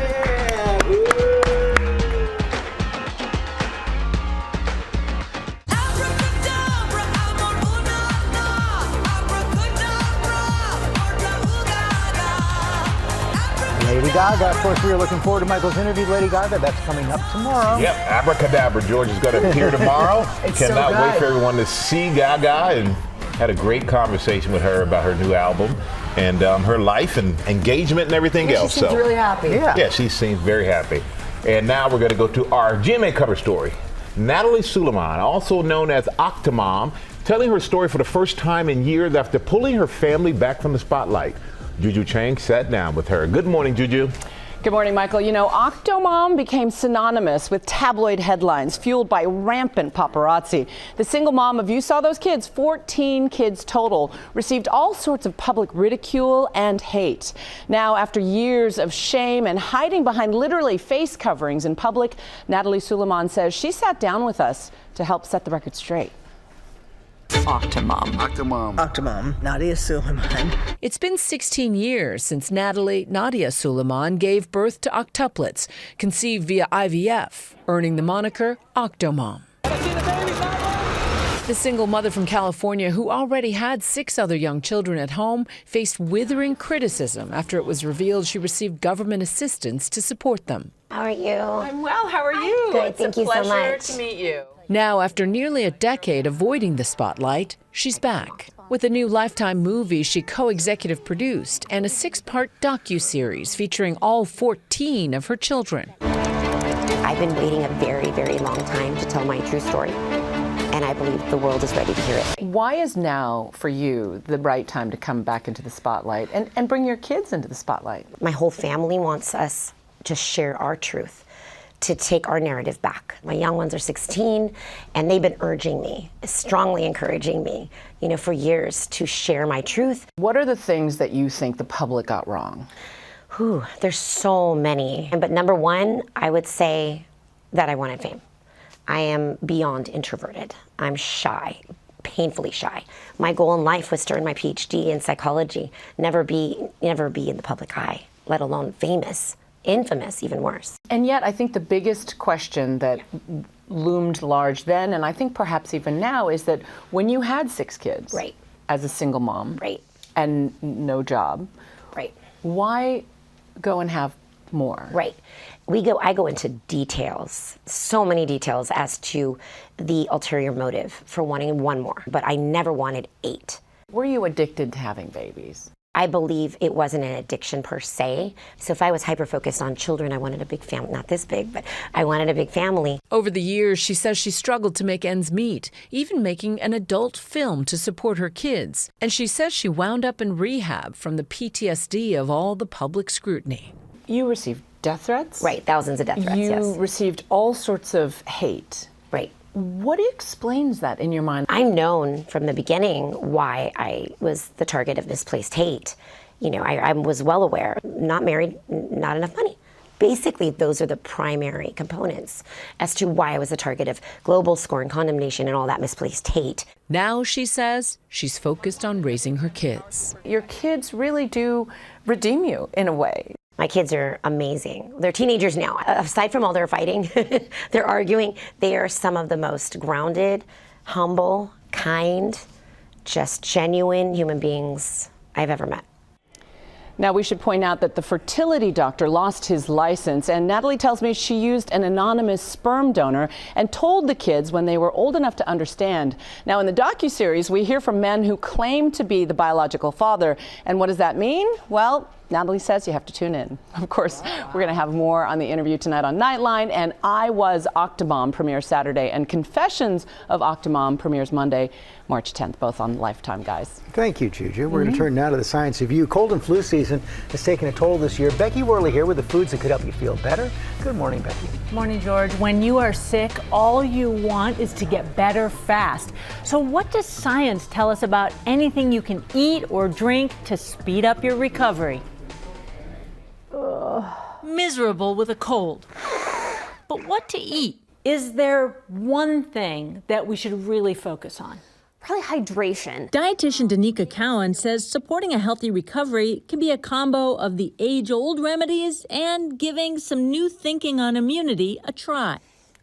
Lady Gaga. Of course, we are looking forward to Michael's interview with Lady Gaga. That's coming up tomorrow. Yep, abracadabra. George is going to appear tomorrow. Cannot wait for everyone to see Gaga, and had a great conversation with her about her new album and her life and engagement and everything else. She seems really happy. Yeah, she seems very happy. And now we're going to go to our GMA cover story. Natalie Suleiman, also known as Octomom, telling her story for the first time in years after pulling her family back from the spotlight. Juju Chang sat down with her. Good morning, Juju. Good morning, Michael. You know, Octomom became synonymous with tabloid headlines fueled by rampant paparazzi. The single mom of, you saw those kids, 14 kids total, received all sorts of public ridicule and hate. Now, after years of shame and hiding behind literally face coverings in public, Natalie Suleiman says she sat down with us to help set the record straight. Octomom, Nadia Suleiman. It's been 16 years since Nadia Suleiman gave birth to octuplets, conceived via IVF, earning the moniker Octomom. The single mother from California, who already had 6 other young children at home, faced withering criticism after it was revealed she received government assistance to support them. How are you? I'm well. How are you? Good. Thank you so much. It's a pleasure to meet you. Now, after nearly a decade avoiding the spotlight, she's back with a new Lifetime movie she co-executive produced and a 6-part docuseries featuring all 14 of her children. I've been waiting a very, very long time to tell my true story, and I believe the world is ready to hear it. Why is now, for you, the right time to come back into the spotlight and bring your kids into the spotlight? My whole family wants us to share our truth, to take our narrative back. My young ones are 16, and they've been urging me, strongly encouraging me, for years to share my truth. What are the things that you think the public got wrong? There's so many. But number one, I would say that I wanted fame. I am beyond introverted. I'm shy, painfully shy. My goal in life was to earn my PhD in psychology, never be in the public eye, let alone famous, infamous, even worse. And yet, I think the biggest question that loomed large then, and I think perhaps even now, is that when you had 6 kids, right, as a single mom, right, and no job, right, why go and have more? Right. I go into details, so many details as to the ulterior motive for wanting one more, but I never wanted 8. Were you addicted to having babies? I believe it wasn't an addiction per se. So if I was hyper-focused on children, I wanted a big family. Not this big, but I wanted a big family. Over the years, she says she struggled to make ends meet, even making an adult film to support her kids. And she says she wound up in rehab from the PTSD of all the public scrutiny. You received death threats? Right, thousands of death threats, yes. You received all sorts of hate. Right. What explains that in your mind? I'm known from the beginning why I was the target of misplaced hate. I was well aware, not married, not enough money. Basically, those are the primary components as to why I was the target of global scorn, condemnation, and all that misplaced hate. Now, she says, she's focused on raising her kids. Your kids really do redeem you in a way. My kids are amazing. They're teenagers now. Aside from all their fighting, they're arguing, they are some of the most grounded, humble, kind, just genuine human beings I've ever met. Now, we should point out that the fertility doctor lost his license, and Natalie tells me she used an anonymous sperm donor and told the kids when they were old enough to understand. Now, in the docuseries, we hear from men who claim to be the biological father. And what does that mean? Well, Natalie says you have to tune in. Of course, we're going to have more on the interview tonight on Nightline, and I Was Octomom premieres Saturday, and Confessions of Octomom premieres Monday, March 10th, both on Lifetime, guys. Thank you, Juju. We're going to turn now to the science of you. Cold and flu season has taken a toll this year. Becky Worley here with the foods that could help you feel better. Good morning, Becky. Morning, George. When you are sick, all you want is to get better fast. So what does science tell us about anything you can eat or drink to speed up your recovery? Miserable with a cold. But what to eat? Is there one thing that we should really focus on? Probably hydration. Dietitian Danica Cowan says supporting a healthy recovery can be a combo of the age-old remedies and giving some new thinking on immunity a try.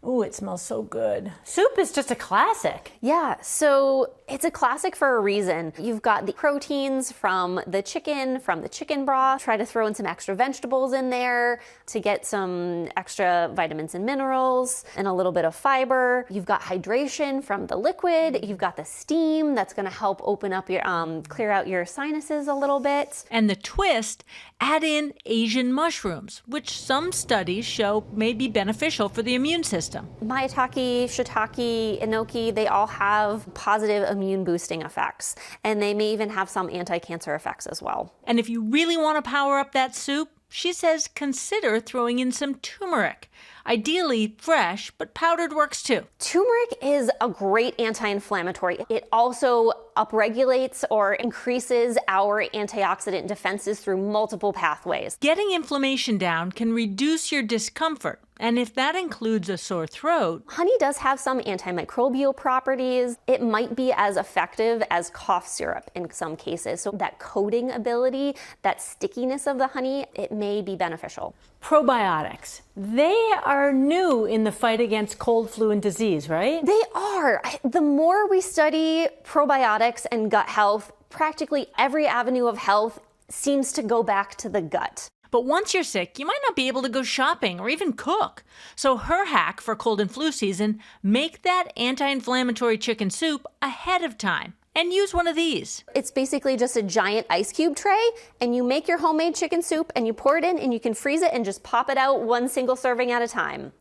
Ooh, it smells so good. Soup is just a classic. Yeah, so it's a classic for a reason. You've got the proteins from the chicken broth. Try to throw in some extra vegetables in there to get some extra vitamins and minerals and a little bit of fiber. You've got hydration from the liquid. You've got the steam that's going to help open up your, clear out your sinuses a little bit. And the twist, add in Asian mushrooms, which some studies show may be beneficial for the immune system. Maitake, shiitake, enoki, they all have positive immune boosting effects, and they may even have some anti-cancer effects as well. And if you really want to power up that soup, she says consider throwing in some turmeric. Ideally fresh, but powdered works too. Turmeric is a great anti-inflammatory. It also upregulates or increases our antioxidant defenses through multiple pathways. Getting inflammation down can reduce your discomfort. And if that includes a sore throat, honey does have some antimicrobial properties. It might be as effective as cough syrup in some cases. So that coating ability, that stickiness of the honey, it may be beneficial. Probiotics. They are new in the fight against cold, flu, and disease, right? They are. The more we study probiotics and gut health, practically every avenue of health seems to go back to the gut. But once you're sick, you might not be able to go shopping or even cook. So her hack for cold and flu season, make that anti-inflammatory chicken soup ahead of time. And use one of these. It's basically just a giant ice cube tray, and you make your homemade chicken soup and you pour it in and you can freeze it and just pop it out one single serving at a time.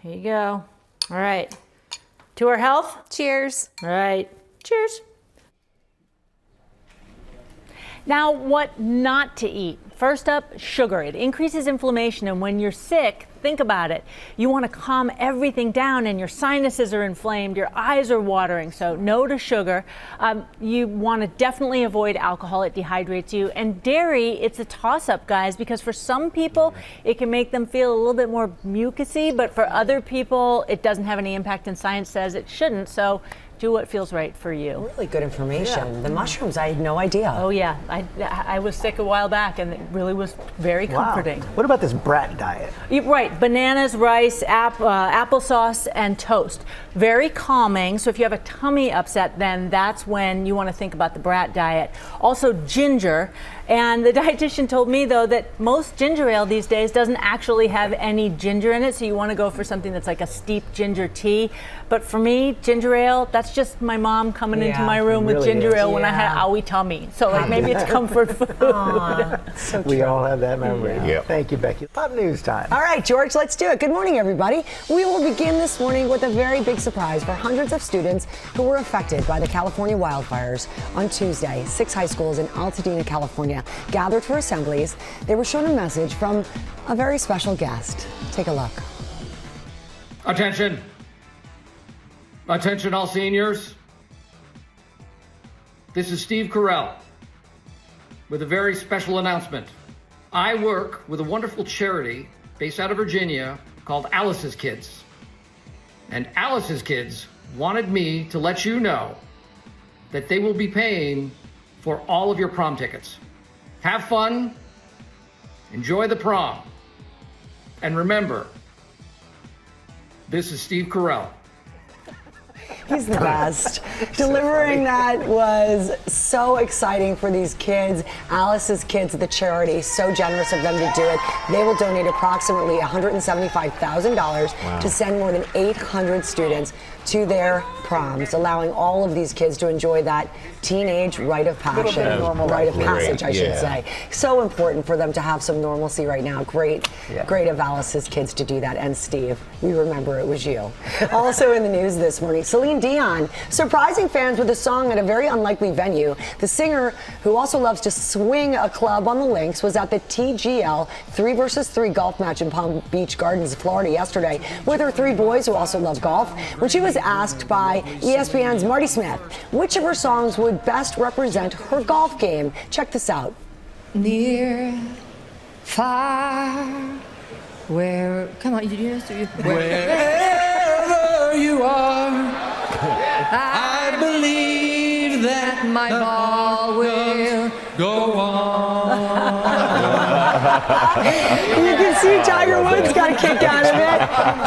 Here you go. All right. To our health. Cheers. All right. Cheers. Now, what not to eat. First up, sugar. It increases inflammation, and when you're sick, think about it. You want to calm everything down, and your sinuses are inflamed, your eyes are watering, so no to sugar. You want to definitely avoid alcohol. It dehydrates you. And dairy, it's a toss-up, guys, because for some people, it can make them feel a little bit more mucusy, but for other people, it doesn't have any impact, and science says it shouldn't. So do what feels right for you. Really good information. Yeah. The mushrooms, I had no idea. Oh yeah, I was sick a while back, and it really was very comforting. What about this brat diet? Right, bananas, rice, applesauce, and toast. Very calming. So if you have a tummy upset, then that's when you want to think about the brat diet. Also ginger. And the dietitian told me, though, that most ginger ale these days doesn't actually have any ginger in it, so you want to go for something that's like a steep ginger tea. But for me, ginger ale, that's just my mom coming into my room with ginger ale when I had owie tummy. So like, maybe it's comfort food. So we all have that memory. Yep. Thank you, Becky. Pop news time. All right, George, let's do it. Good morning, everybody. We will begin this morning with a very big surprise for hundreds of students who were affected by the California wildfires on Tuesday. 6 high schools in Altadena, California, gathered for assemblies. They were shown a message from a very special guest. Take a look. Attention. Attention all seniors. This is Steve Carell with a very special announcement. I work with a wonderful charity based out of Virginia called Alice's Kids. And Alice's Kids wanted me to let you know that they will be paying for all of your prom tickets. Have fun, enjoy the prom, and remember, this is Steve Carell. He's the best. Delivering that was so exciting for these kids. Alice's Kids, the charity, so generous of them to do it. They will donate approximately $175,000 to send more than 800 students to their proms, allowing all of these kids to enjoy that teenage rite of passion, rite of passage, I should say. So important for them to have some normalcy right now. Great of Alice's Kids to do that. And Steve, we remember it was you. Also in the news this morning, Celine Dion surprising fans with a song at a very unlikely venue. The singer, who also loves to swing a club on the links, was at the TGL 3 vs. 3 golf match in Palm Beach Gardens, Florida yesterday with her 3 boys who also love golf. When she was asked by ESPN's Marty Smith which of her songs would best represent her golf game, check this out. Near, far, where, come on, you do this, wherever you are, I believe that my ball will go on. You can see Tiger Woods got a kick out of it.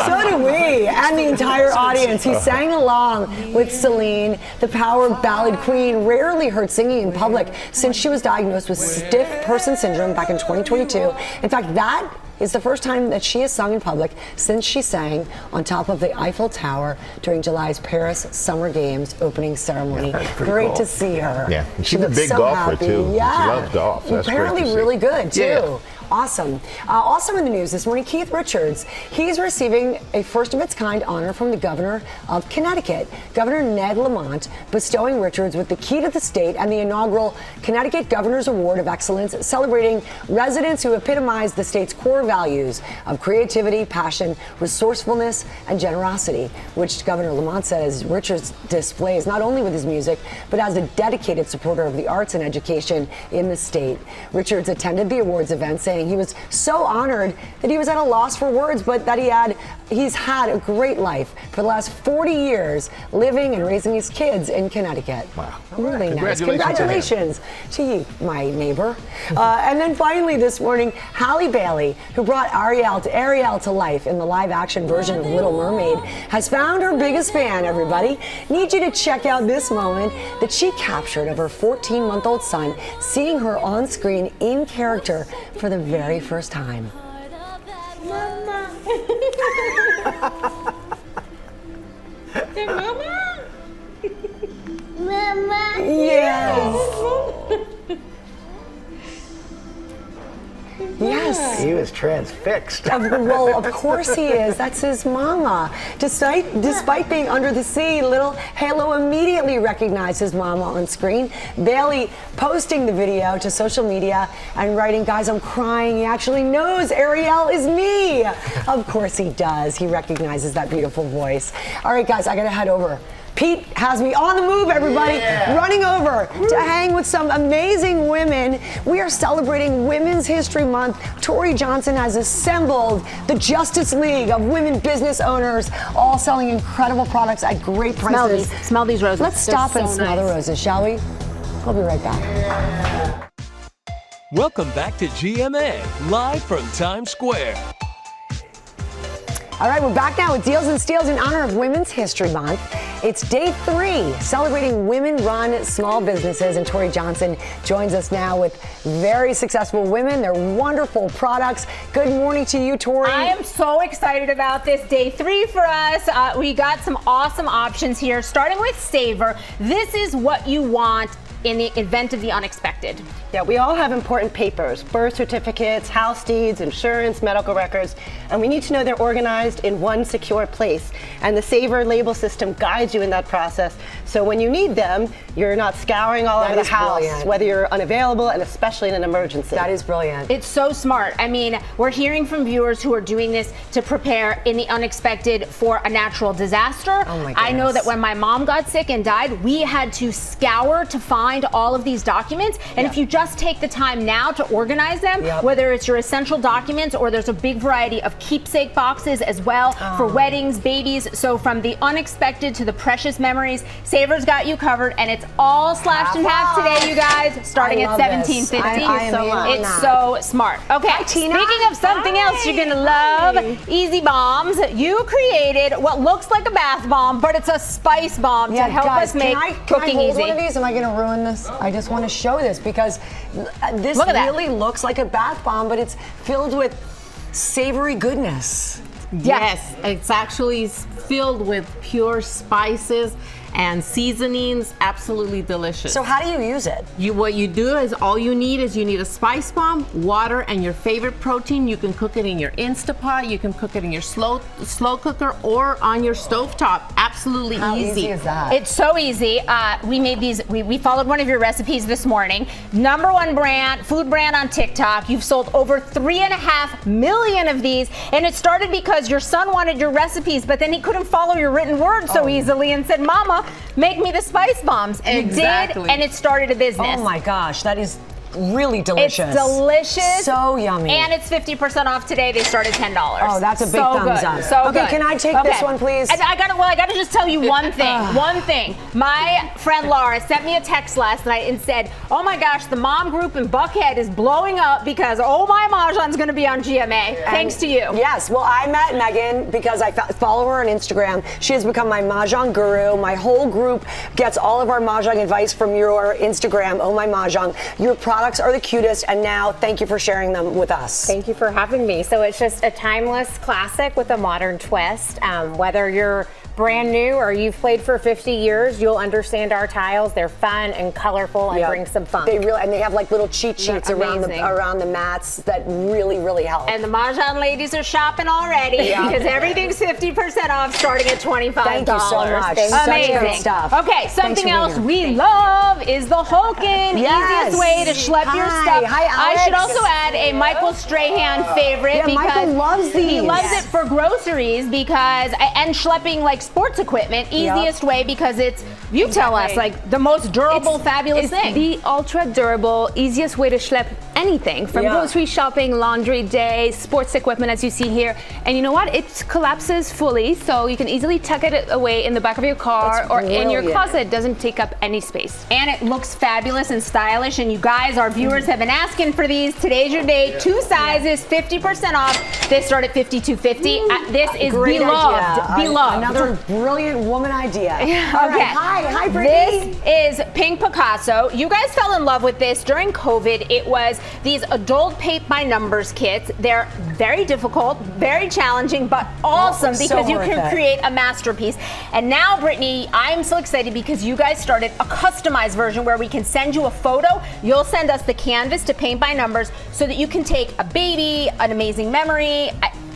So do we, and the entire audience. He sang along with Celine, the power ballad queen, rarely heard singing in public since she was diagnosed with stiff person syndrome back in 2022. In fact, that is the first time that she has sung in public since she sang on top of the Eiffel Tower during July's Paris Summer Games opening ceremony. Great to see her. Yeah, and she's she a big so golfer happy. too. Yeah. She loves golf. That's apparently great to see. really good too. Yeah. Awesome. Also in the news this morning, Keith Richards. He's receiving a first-of-its-kind honor from the governor of Connecticut, Governor Ned Lamont, bestowing Richards with the key to the state and the inaugural Connecticut Governor's Award of Excellence, celebrating residents who epitomize the state's core values of creativity, passion, resourcefulness, and generosity, which Governor Lamont says Richards displays not only with his music, but as a dedicated supporter of the arts and education in the state. Richards attended the awards event saying saying he was so honored that he was at a loss for words, but that he's had a great life for the last 40 years living and raising his kids in Connecticut. Wow. Really nice. Congratulations to you, my neighbor. And then finally this morning, Halle Bailey, who brought Ariel to life in the live-action version of Little Mermaid, has found her biggest fan, everybody. Need you to check out this moment that she captured of her 14-month-old son, seeing her on screen in character for the very first time. Mama. Mama. Mama. Yes. Yes. He was transfixed. Well, of course he is. That's his mama. Despite being under the sea, little Halo immediately recognized his mama on screen. Bailey posting the video to social media and writing, "Guys, I'm crying. He actually knows Ariel is me." Of course he does. He recognizes that beautiful voice. All right, guys, I got to head over. Pete has me on the move, everybody, running over to hang with some amazing women. We are celebrating Women's History Month. Tori Johnson has assembled the Justice League of women business owners, all selling incredible products at great prices. Smell these roses. Let's stop and smell the roses, shall we? We'll be right back. Welcome back to GMA, live from Times Square. All right, we're back now with Deals and Steals in honor of Women's History Month. It's day 3, celebrating women-run small businesses, and Tori Johnson joins us now with very successful women, their wonderful products. Good morning to you, Tori. I am so excited about this. Day 3 for us. We got some awesome options here, starting with Savor. This is what you want in the event of the unexpected. Yeah, we all have important papers, birth certificates, house deeds, insurance, medical records, and we need to know they're organized in one secure place. And the Savor label system guides you in that process. So when you need them, you're not scouring all over the house, whether you're unavailable, and especially in an emergency. That is brilliant. It's so smart. I mean, we're hearing from viewers who are doing this to prepare in the unexpected for a natural disaster. Oh my goodness. I know that when my mom got sick and died, we had to scour to find all of these documents. And if you just take the time now to organize them, whether it's your essential documents or there's a big variety of keepsake boxes as well for weddings, babies. So from the unexpected to the precious memories, Savor's got you covered, and it's all slashed in half today, you guys, starting at $17.50. It's so smart. Okay, speaking of something else you're gonna love, Easy Bombs. You created what looks like a bath bomb, but it's a spice bomb to help us make cooking can I hold easy. one of these? Am I gonna ruin this? I just want to show this because this really looks like a bath bomb, but it's filled with savory goodness. Yes, it's actually filled with pure spices and seasonings, absolutely delicious. So how do you use it? What you do is all you need a spice bomb, water, and your favorite protein. You can cook it in your Instapot, you can cook it in your slow cooker, or on your stovetop. Absolutely How easy is that? It's so easy. We made these, we followed one of your recipes this morning. #1 brand, food brand on TikTok. You've sold over 3.5 million of these, and it started because your son wanted your recipes, but then he couldn't follow your written word so easily and said, "Mama, make me the spice bombs." And you did, and it started a business. Oh my gosh, that is really delicious. It's delicious. So yummy. And it's 50% off today. They start at $10. Oh, that's a big thumbs up. So okay, good. Can I take this one, please? And I gotta just tell you one thing. One thing. My friend Laura sent me a text last night and said, "Oh my gosh, the mom group in Buckhead is blowing up because Oh My Mahjong's gonna be on GMA." Thanks to you. Yes. Well, I met Megan because I follow her on Instagram. She has become my Mahjong guru. My whole group gets all of our Mahjong advice from your Instagram, Oh My Mahjong. Your products are the cutest, and now thank you for sharing them with us. Thank you for having me. So it's just a timeless classic with a modern twist. Whether you're brand new or you've played for 50 years, you'll understand our tiles. They're fun and colorful and bring some fun. They really, and they have like little cheat sheets around the mats that really help. And the Mahjong ladies are shopping already because everything's 50% off starting at $25. Thank you so much. Amazing. Such good stuff. Okay, something else we love is the Hulkin. Easiest way to schlep your stuff. Hi, Alex. I should also add a Michael Strahan favorite because Michael loves these. He loves it for groceries because, and schlepping like sports equipment, easiest way because it's, you tell us, like the most durable, fabulous thing. The ultra durable, easiest way to schlep anything from grocery shopping, laundry day, sports equipment as you see here. And you know what? It collapses fully, so you can easily tuck it away in the back of your car or in your closet. It doesn't take up any space. And it looks fabulous and stylish. And you guys, our viewers, have been asking for these. Today's your day. 2 sizes, 50% off. They start at $52.50. This is beloved. Beloved. Another brilliant woman idea. Okay. Hi, Brittany. This is Pink Picasso. You guys fell in love with this during COVID. It was these adult paint by numbers kits. They're very difficult, very challenging, but awesome because you can create a masterpiece. And now, Brittany, I'm so excited because you guys started a customized version where we can send you a photo. You'll send us the canvas to paint by numbers so that you can take a baby, an amazing memory.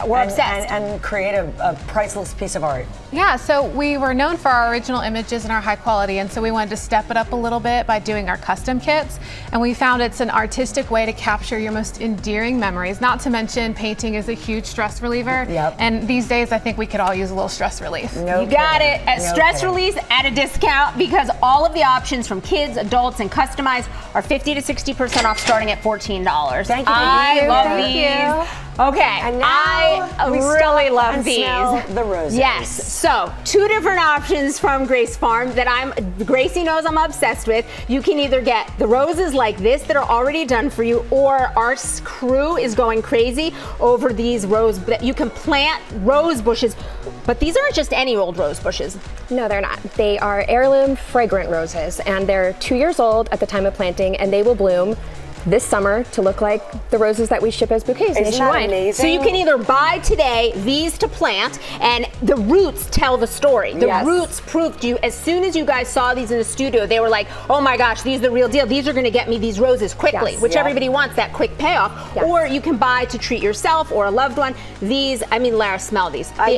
We're obsessed. And create a priceless piece of art. Yeah, so we were known for our original images and our high quality, and so we wanted to step it up a little bit by doing our custom kits. And we found it's an artistic way to capture your most endearing memories. Not to mention, painting is a huge stress reliever. Yep. And these days, I think we could all use a little stress relief. You got it. Stress release at a discount because all of the options from kids, adults, and customized are 50 to 60% off, starting at $14. Thank you. I love these. Okay, And now I we really stop love and these. smell the roses. Yes. So 2 different options from Grace Farm that Gracie knows I'm obsessed with. You can either get the roses like this that are already done for you, or our crew is going crazy over these that you can plant rose bushes. But these aren't just any old rose bushes. No, they're not. They are heirloom fragrant roses, and they're 2 years old at the time of planting, and they will bloom this summer to look like the roses that we ship as bouquets nationwide. So you can either buy today these to plant, and the roots tell the story. The roots proved to you, as soon as you guys saw these in the studio, they were like, oh my gosh, these are the real deal. These are gonna get me these roses quickly, which everybody wants, that quick payoff. Or you can buy to treat yourself or a loved one. These, I mean, Lara, smell these. I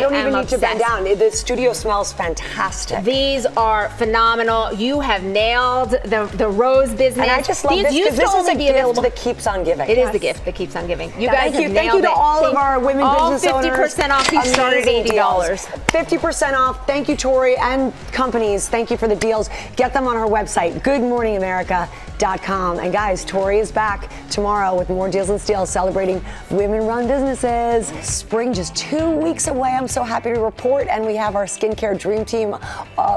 don't even need to bend down. The studio smells fantastic. These are phenomenal. You have nailed the rose business. And I just love this because this is a gift that keeps on giving. It is the gift that keeps on giving. You guys have nailed Thank you to all of our women business owners. All 50% off. These started $80. 50% off. Thank you, Tori, and companies. Thank you for the deals. Get them on our website, goodmorningamerica.com. And guys, Tori is back tomorrow with more Deals and Steals celebrating women-run businesses. Spring just 2 weeks away. I'm so happy to report. And we have our skincare dream team,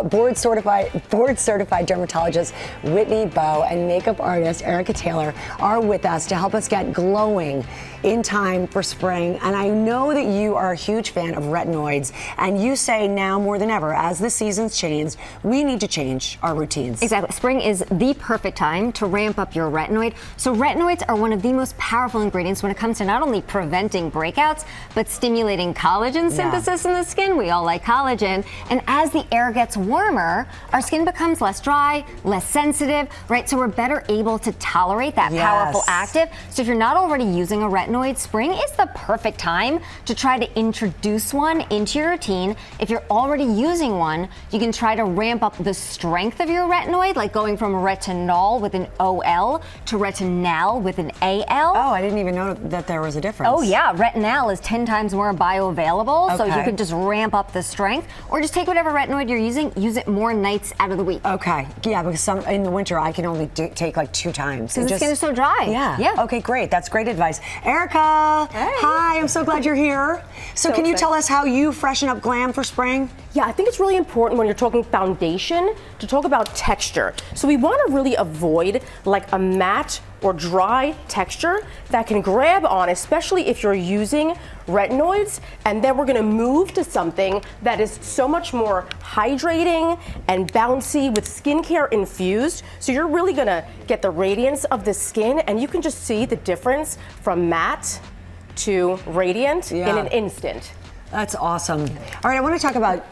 board-certified dermatologist Whitney Bowe and makeup artist Erica Taylor are with us to help us get glowing in time for spring. And I know that you are a huge fan of retinoids, and you say now more than ever, as the seasons change, we need to change our routines. Exactly. Spring is the perfect time to ramp up your retinoid. So retinoids are one of the most powerful ingredients when it comes to not only preventing breakouts, but stimulating collagen synthesis in the skin. We all like collagen. And as the air gets warmer, our skin becomes less dry, less sensitive, right? So we're better able to tolerate that powerful active. So if you're not already using a retinoid, spring is the perfect time to try to introduce one into your routine. If you're already using one, you can try to ramp up the strength of your retinoid, like going from retinol with an OL to retinal with an AL. Oh, I didn't even know that there was a difference. Oh yeah, retinal is 10 times more bioavailable, so you can just ramp up the strength, or just take whatever retinoid you're using, use it more nights out of the week. Okay, yeah, because in the winter I can only take like 2 times. Because the skin is so dry. Yeah. Okay, great. That's great advice. Erica, hi, I'm so glad you're here. So can you tell us how you freshen up glam for spring? Yeah, I think it's really important when you're talking foundation to talk about texture. So we want to really avoid like a matte or dry texture that can grab on, especially if you're using retinoids. And then we're going to move to something that is so much more hydrating and bouncy with skincare infused. So you're really going to get the radiance of the skin, and you can just see the difference from matte to radiant in an instant. That's awesome. All right, I want to talk about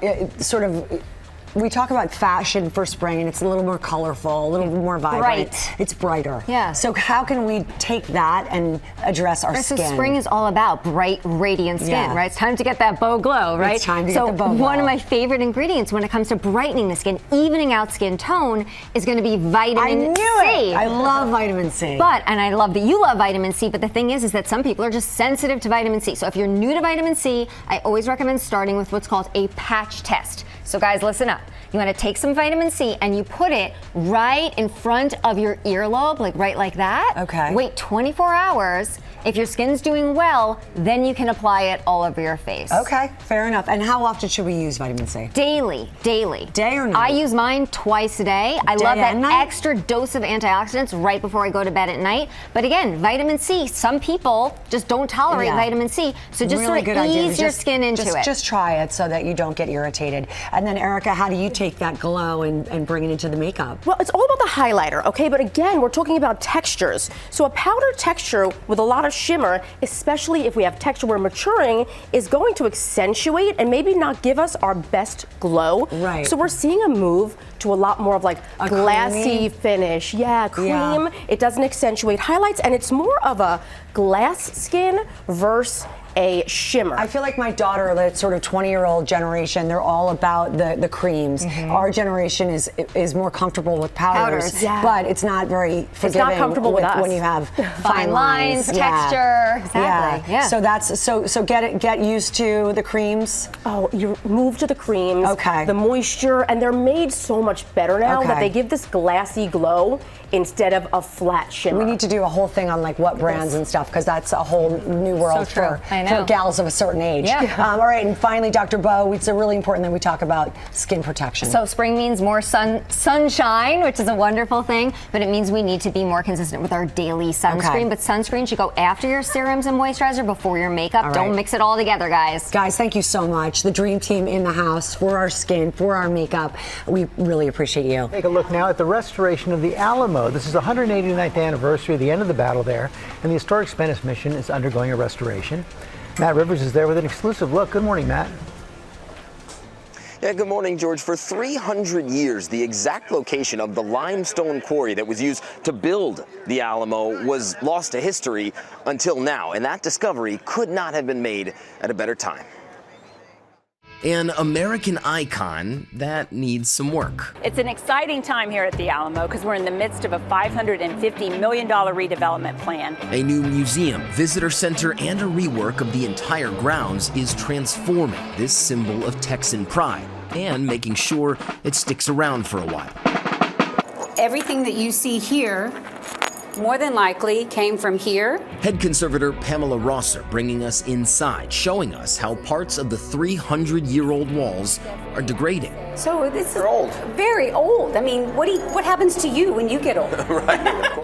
we talk about fashion for spring, and it's a little more colorful, a little more vibrant. It's brighter. Yeah. So how can we take that and address our skin? So spring is all about bright, radiant skin, right? It's time to get that bow glow, right? It's time to get the bow glow. One of my favorite ingredients when it comes to brightening the skin, evening out skin tone, is going to be vitamin C. I love vitamin C. And I love that you love vitamin C, but the thing is that some people are just sensitive to vitamin C. So if you're new to vitamin C, I always recommend starting with what's called a patch test. So guys, listen up. You want to take some vitamin C and you put it right in front of your earlobe, like right like that. Okay. Wait 24 hours. If your skin's doing well, then you can apply it all over your face. Okay, fair enough. And how often should we use vitamin C? Daily. Day or night? I use mine twice a day. I Day love that and night? extra dose of antioxidants right before I go to bed at night. But again, vitamin C, some people just don't tolerate vitamin C. So just Really sort good of idea. ease your skin into it. Just try it so that you don't get irritated. And then, Erica, how do you take that glow and bring it into the makeup? Well, it's all about the highlighter, okay? But again, we're talking about textures. So a powder texture with a lot of shimmer, especially if we have texture we're maturing, is going to accentuate and maybe not give us our best glow. Right. So we're seeing a move to a lot more of like a glassy creamy finish. Yeah, cream. Yeah. It doesn't accentuate highlights, and it's more of a glass skin versus a shimmer. I feel like my daughter, the sort of 20-year-old generation, they're all about the creams. Our generation is more comfortable with powders, but it's not very forgiving. It's not comfortable with us. When you have Fine lines, texture. Exactly. Yeah. So that's so get used to the creams. Oh, you move to the creams. Okay. The moisture, and they're made so much better now that they give this glassy glow instead of a flat shimmer. We need to do a whole thing on like what brands and stuff, because that's a whole new world for gals of a certain age. Yeah. All right, and finally, Dr. Bo, it's really important that we talk about skin protection. So spring means more sunshine, which is a wonderful thing, but it means we need to be more consistent with our daily sunscreen. Okay. But sunscreen should go after your serums and moisturizer, before your makeup. All Don't right. mix it all together, guys. Guys, thank you so much. The dream team in the house for our skin, for our makeup. We really appreciate you. Take a look now at the restoration of the Alamo. This is the 189th anniversary of the end of the battle there, and the historic Spanish mission is undergoing a restoration. Matt Rivers is there with an exclusive look. Good morning, Matt. Yeah, good morning, George. For 300 years, the exact location of the limestone quarry that was used to build the Alamo was lost to history until now, and that discovery could not have been made at a better time. An American icon that needs some work. It's an exciting time here at the Alamo because we're in the midst of a $550 million redevelopment plan. A new museum, visitor center, and a rework of the entire grounds is transforming this symbol of Texan pride and making sure it sticks around for a while. Everything that you see here more than likely came from here. Head conservator Pamela Rosser bringing us inside, showing us how parts of the 300-year-old walls are degrading. So this is old. Very old. I mean, what happens to you when you get old?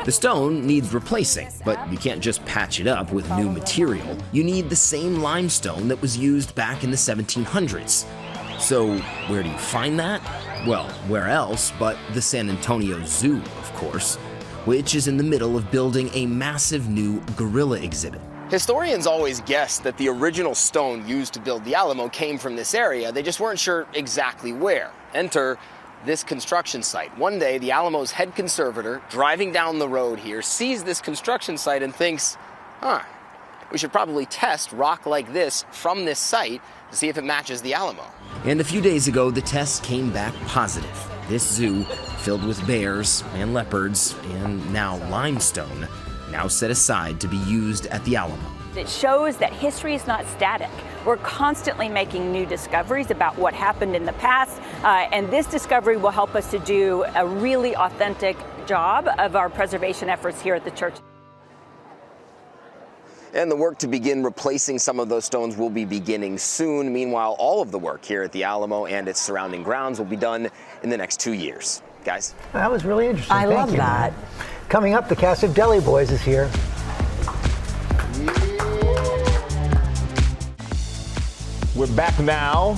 The stone needs replacing, but you can't just patch it up with new material. You need the same limestone that was used back in the 1700s. So where do you find that? Well, where else but the San Antonio Zoo, of course, which is in the middle of building a massive new gorilla exhibit. Historians always guessed that the original stone used to build the Alamo came from this area. They just weren't sure exactly where. Enter this construction site. One day, the Alamo's head conservator, driving down the road here, sees this construction site and thinks, we should probably test rock like this from this site to see if it matches the Alamo. And a few days ago, the test came back positive. This zoo, filled with bears and leopards and now limestone, now set aside to be used at the Alamo. It shows that history is not static. We're constantly making new discoveries about what happened in the past, and this discovery will help us to do a really authentic job of our preservation efforts here at the church. And the work to begin replacing some of those stones will be beginning soon. Meanwhile, all of the work here at the Alamo and its surrounding grounds will be done in the next 2 years. Guys? That was really interesting. I love that. Coming up, the cast of Deli Boys is here. We're back now.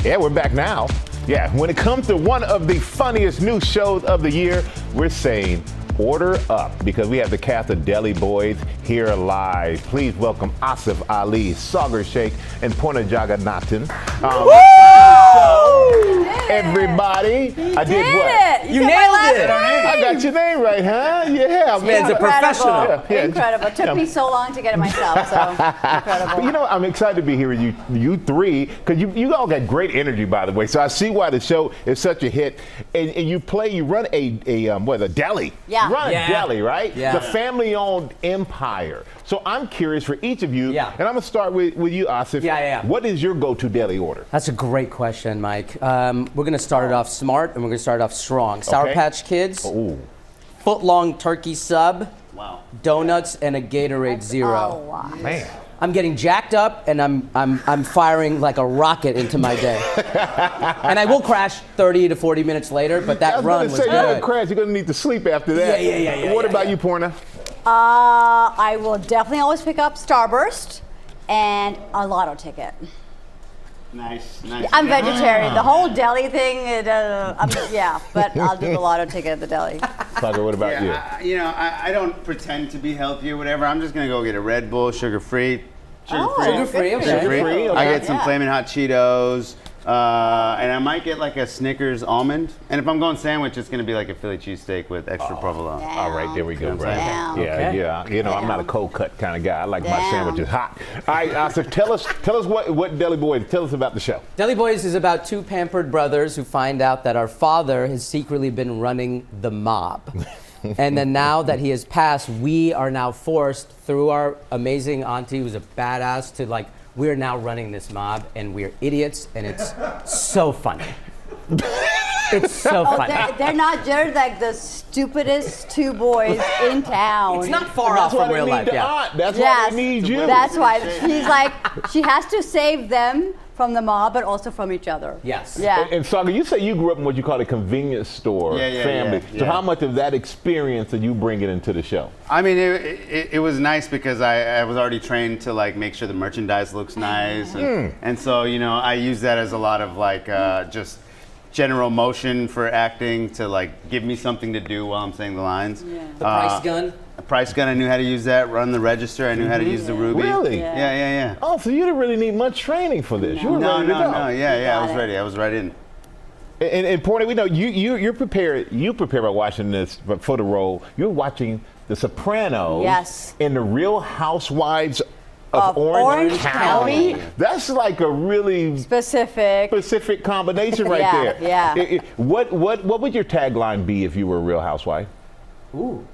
Yeah, we're back now. Yeah, when it comes to one of the funniest new shows of the year, we're saying order up, because we have the cast of Deli Boys here live. Please welcome Asif Ali, Sagar Sheikh, and Purna Jagannathan. Everybody, I did what? You nailed it. I got your name right, huh? Yeah, man's a professional. Yeah. Incredible. Took me so long to get it myself, so incredible. But you know, I'm excited to be here with you three, because you all got great energy, by the way. So I see why the show is such a hit. And you run a deli. Yeah. run a deli, right? Yeah. It's a family-owned empire. So I'm curious for each of you, and I'm going to start with you, Asif. What is your go-to deli order? That's a great question, Mike. We're going to start it off smart, and we're going to start it off strong. Sour Patch Kids, foot-long turkey sub, donuts, and a Gatorade Zero. Oh, wow. Man. I'm getting jacked up, and I'm firing like a rocket into my day. And I will crash 30 to 40 minutes later, but that run was You're going good. to crash. You're going to need to sleep after that. What about you, Porna? I will definitely always pick up Starburst and a lotto ticket. Nice. I'm vegetarian. The whole deli thing, but I'll do the lotto ticket at the deli. Saga, what about you? I don't pretend to be healthy or whatever. I'm just gonna go get a Red Bull, sugar-free. Sugar-free, okay. Sugar-free. I get some Flamin' Hot Cheetos. And I might get like a Snickers almond. And if I'm going sandwich, it's going to be like a Philly cheesesteak with extra provolone. All right, there we go, right? Okay. Yeah. I'm not a cold cut kind of guy. I like my sandwiches hot. All right, so tell us what Deli Boys, tell us about the show. Deli Boys is about two pampered brothers who find out that our father has secretly been running the mob. And then now that he has passed, we are now forced through our amazing auntie who's a badass to we're now running this mob, and we're idiots, and it's so funny. It's so funny. They're not just like the stupidest two boys in town. It's not far off from real life. That's why they need you. That's why she's like, she has to save them from the mob, but also from each other. Yes. Yeah. And Saga, you say you grew up in what you call a convenience store family. So how much of that experience are you bringing into the show? I mean, it was nice because I was already trained to make sure the merchandise looks nice, and so I use that as a lot of just general motion for acting to give me something to do while I'm saying the lines. The price gun. A price gun, I knew how to use that. Run the register, I knew how to use the Ruby. Really? Yeah. Oh, so you didn't really need much training for this. You were ready to go. No. Yeah, I was ready. I was right in. And Porny, we know you're prepared. You prepared by watching this for the role. You're watching The Sopranos. Yes. In the Real Housewives of Orange County. That's like a really specific combination right there. Yeah. What would your tagline be if you were a Real Housewife? Ooh.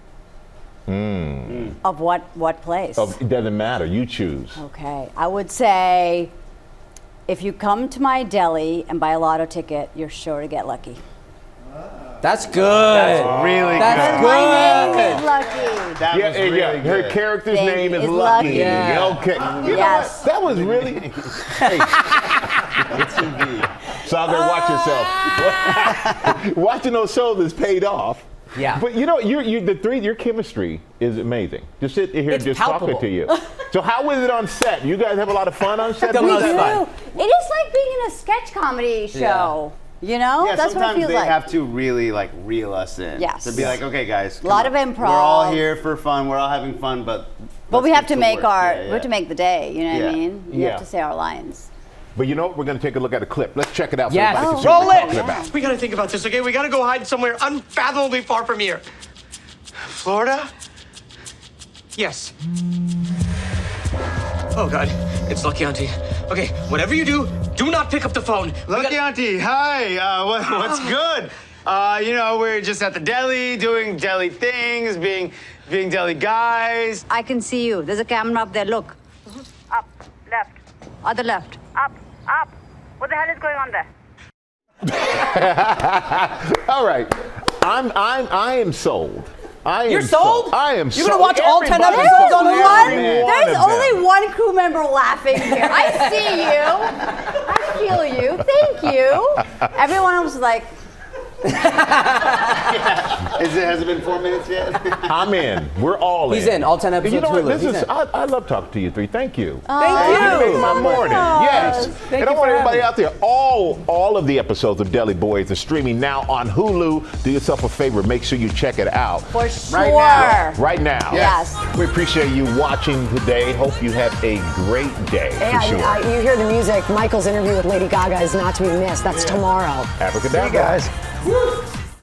Of what place? It doesn't matter. You choose. Okay. I would say, if you come to my deli and buy a lotto ticket, you're sure to get lucky. That's good. That's really good. My name is Lucky. That was really good. Her character's name is Lucky. Yeah. Okay. You know what? That was really. Hey. Saga, watch yourself. Watching those shoulders paid off. Yeah. But your chemistry is amazing. Just sit here and just talking to you. So how was it on set? You guys have a lot of fun on set? We do. It is like being in a sketch comedy show. You know? Yeah, that's what it feels sometimes they like. have to really reel us in. Yes. To be like, okay, guys, a lot of improv. We're all here for fun. We're all having fun, but we have to make work. we have to make the day. You know what I mean? We have to say our lines. But you know what? We're going to take a look at a clip. Let's check it out. Yes. So everybody can see what we're talking about. We got to think about this, okay? We got to go hide somewhere unfathomably far from here. Florida? Yes. Oh, God. It's Lucky Auntie. Okay, whatever you do, do not pick up the phone. Lucky Auntie, hi. What's good? We're just at the deli, doing deli things, being deli guys. I can see you. There's a camera up there. Look. Up, left. Other left. Up. What the hell is going on there? All right. I am sold. You're sold? I am You're sold. going to watch all 10 Everybody's episodes sold. on one? There's only one crew member laughing here. I see you. I feel you. Thank you. Everyone else is like. Has it been 4 minutes yet? I'm in. We're all in. He's in. All 10 episodes. You know what? Hulu. I love talking to you three. Thank you. Thank you. You made my morning. Yes. Thank and I you want for everybody having out there, all of the episodes of Deli Boys are streaming now on Hulu. Do yourself a favor. Make sure you check it out. For sure. Right now. Yes. We appreciate you watching today. Hope you have a great day. For sure. You hear the music. Michael's interview with Lady Gaga is not to be missed. That's tomorrow. Abracadabra. See you guys.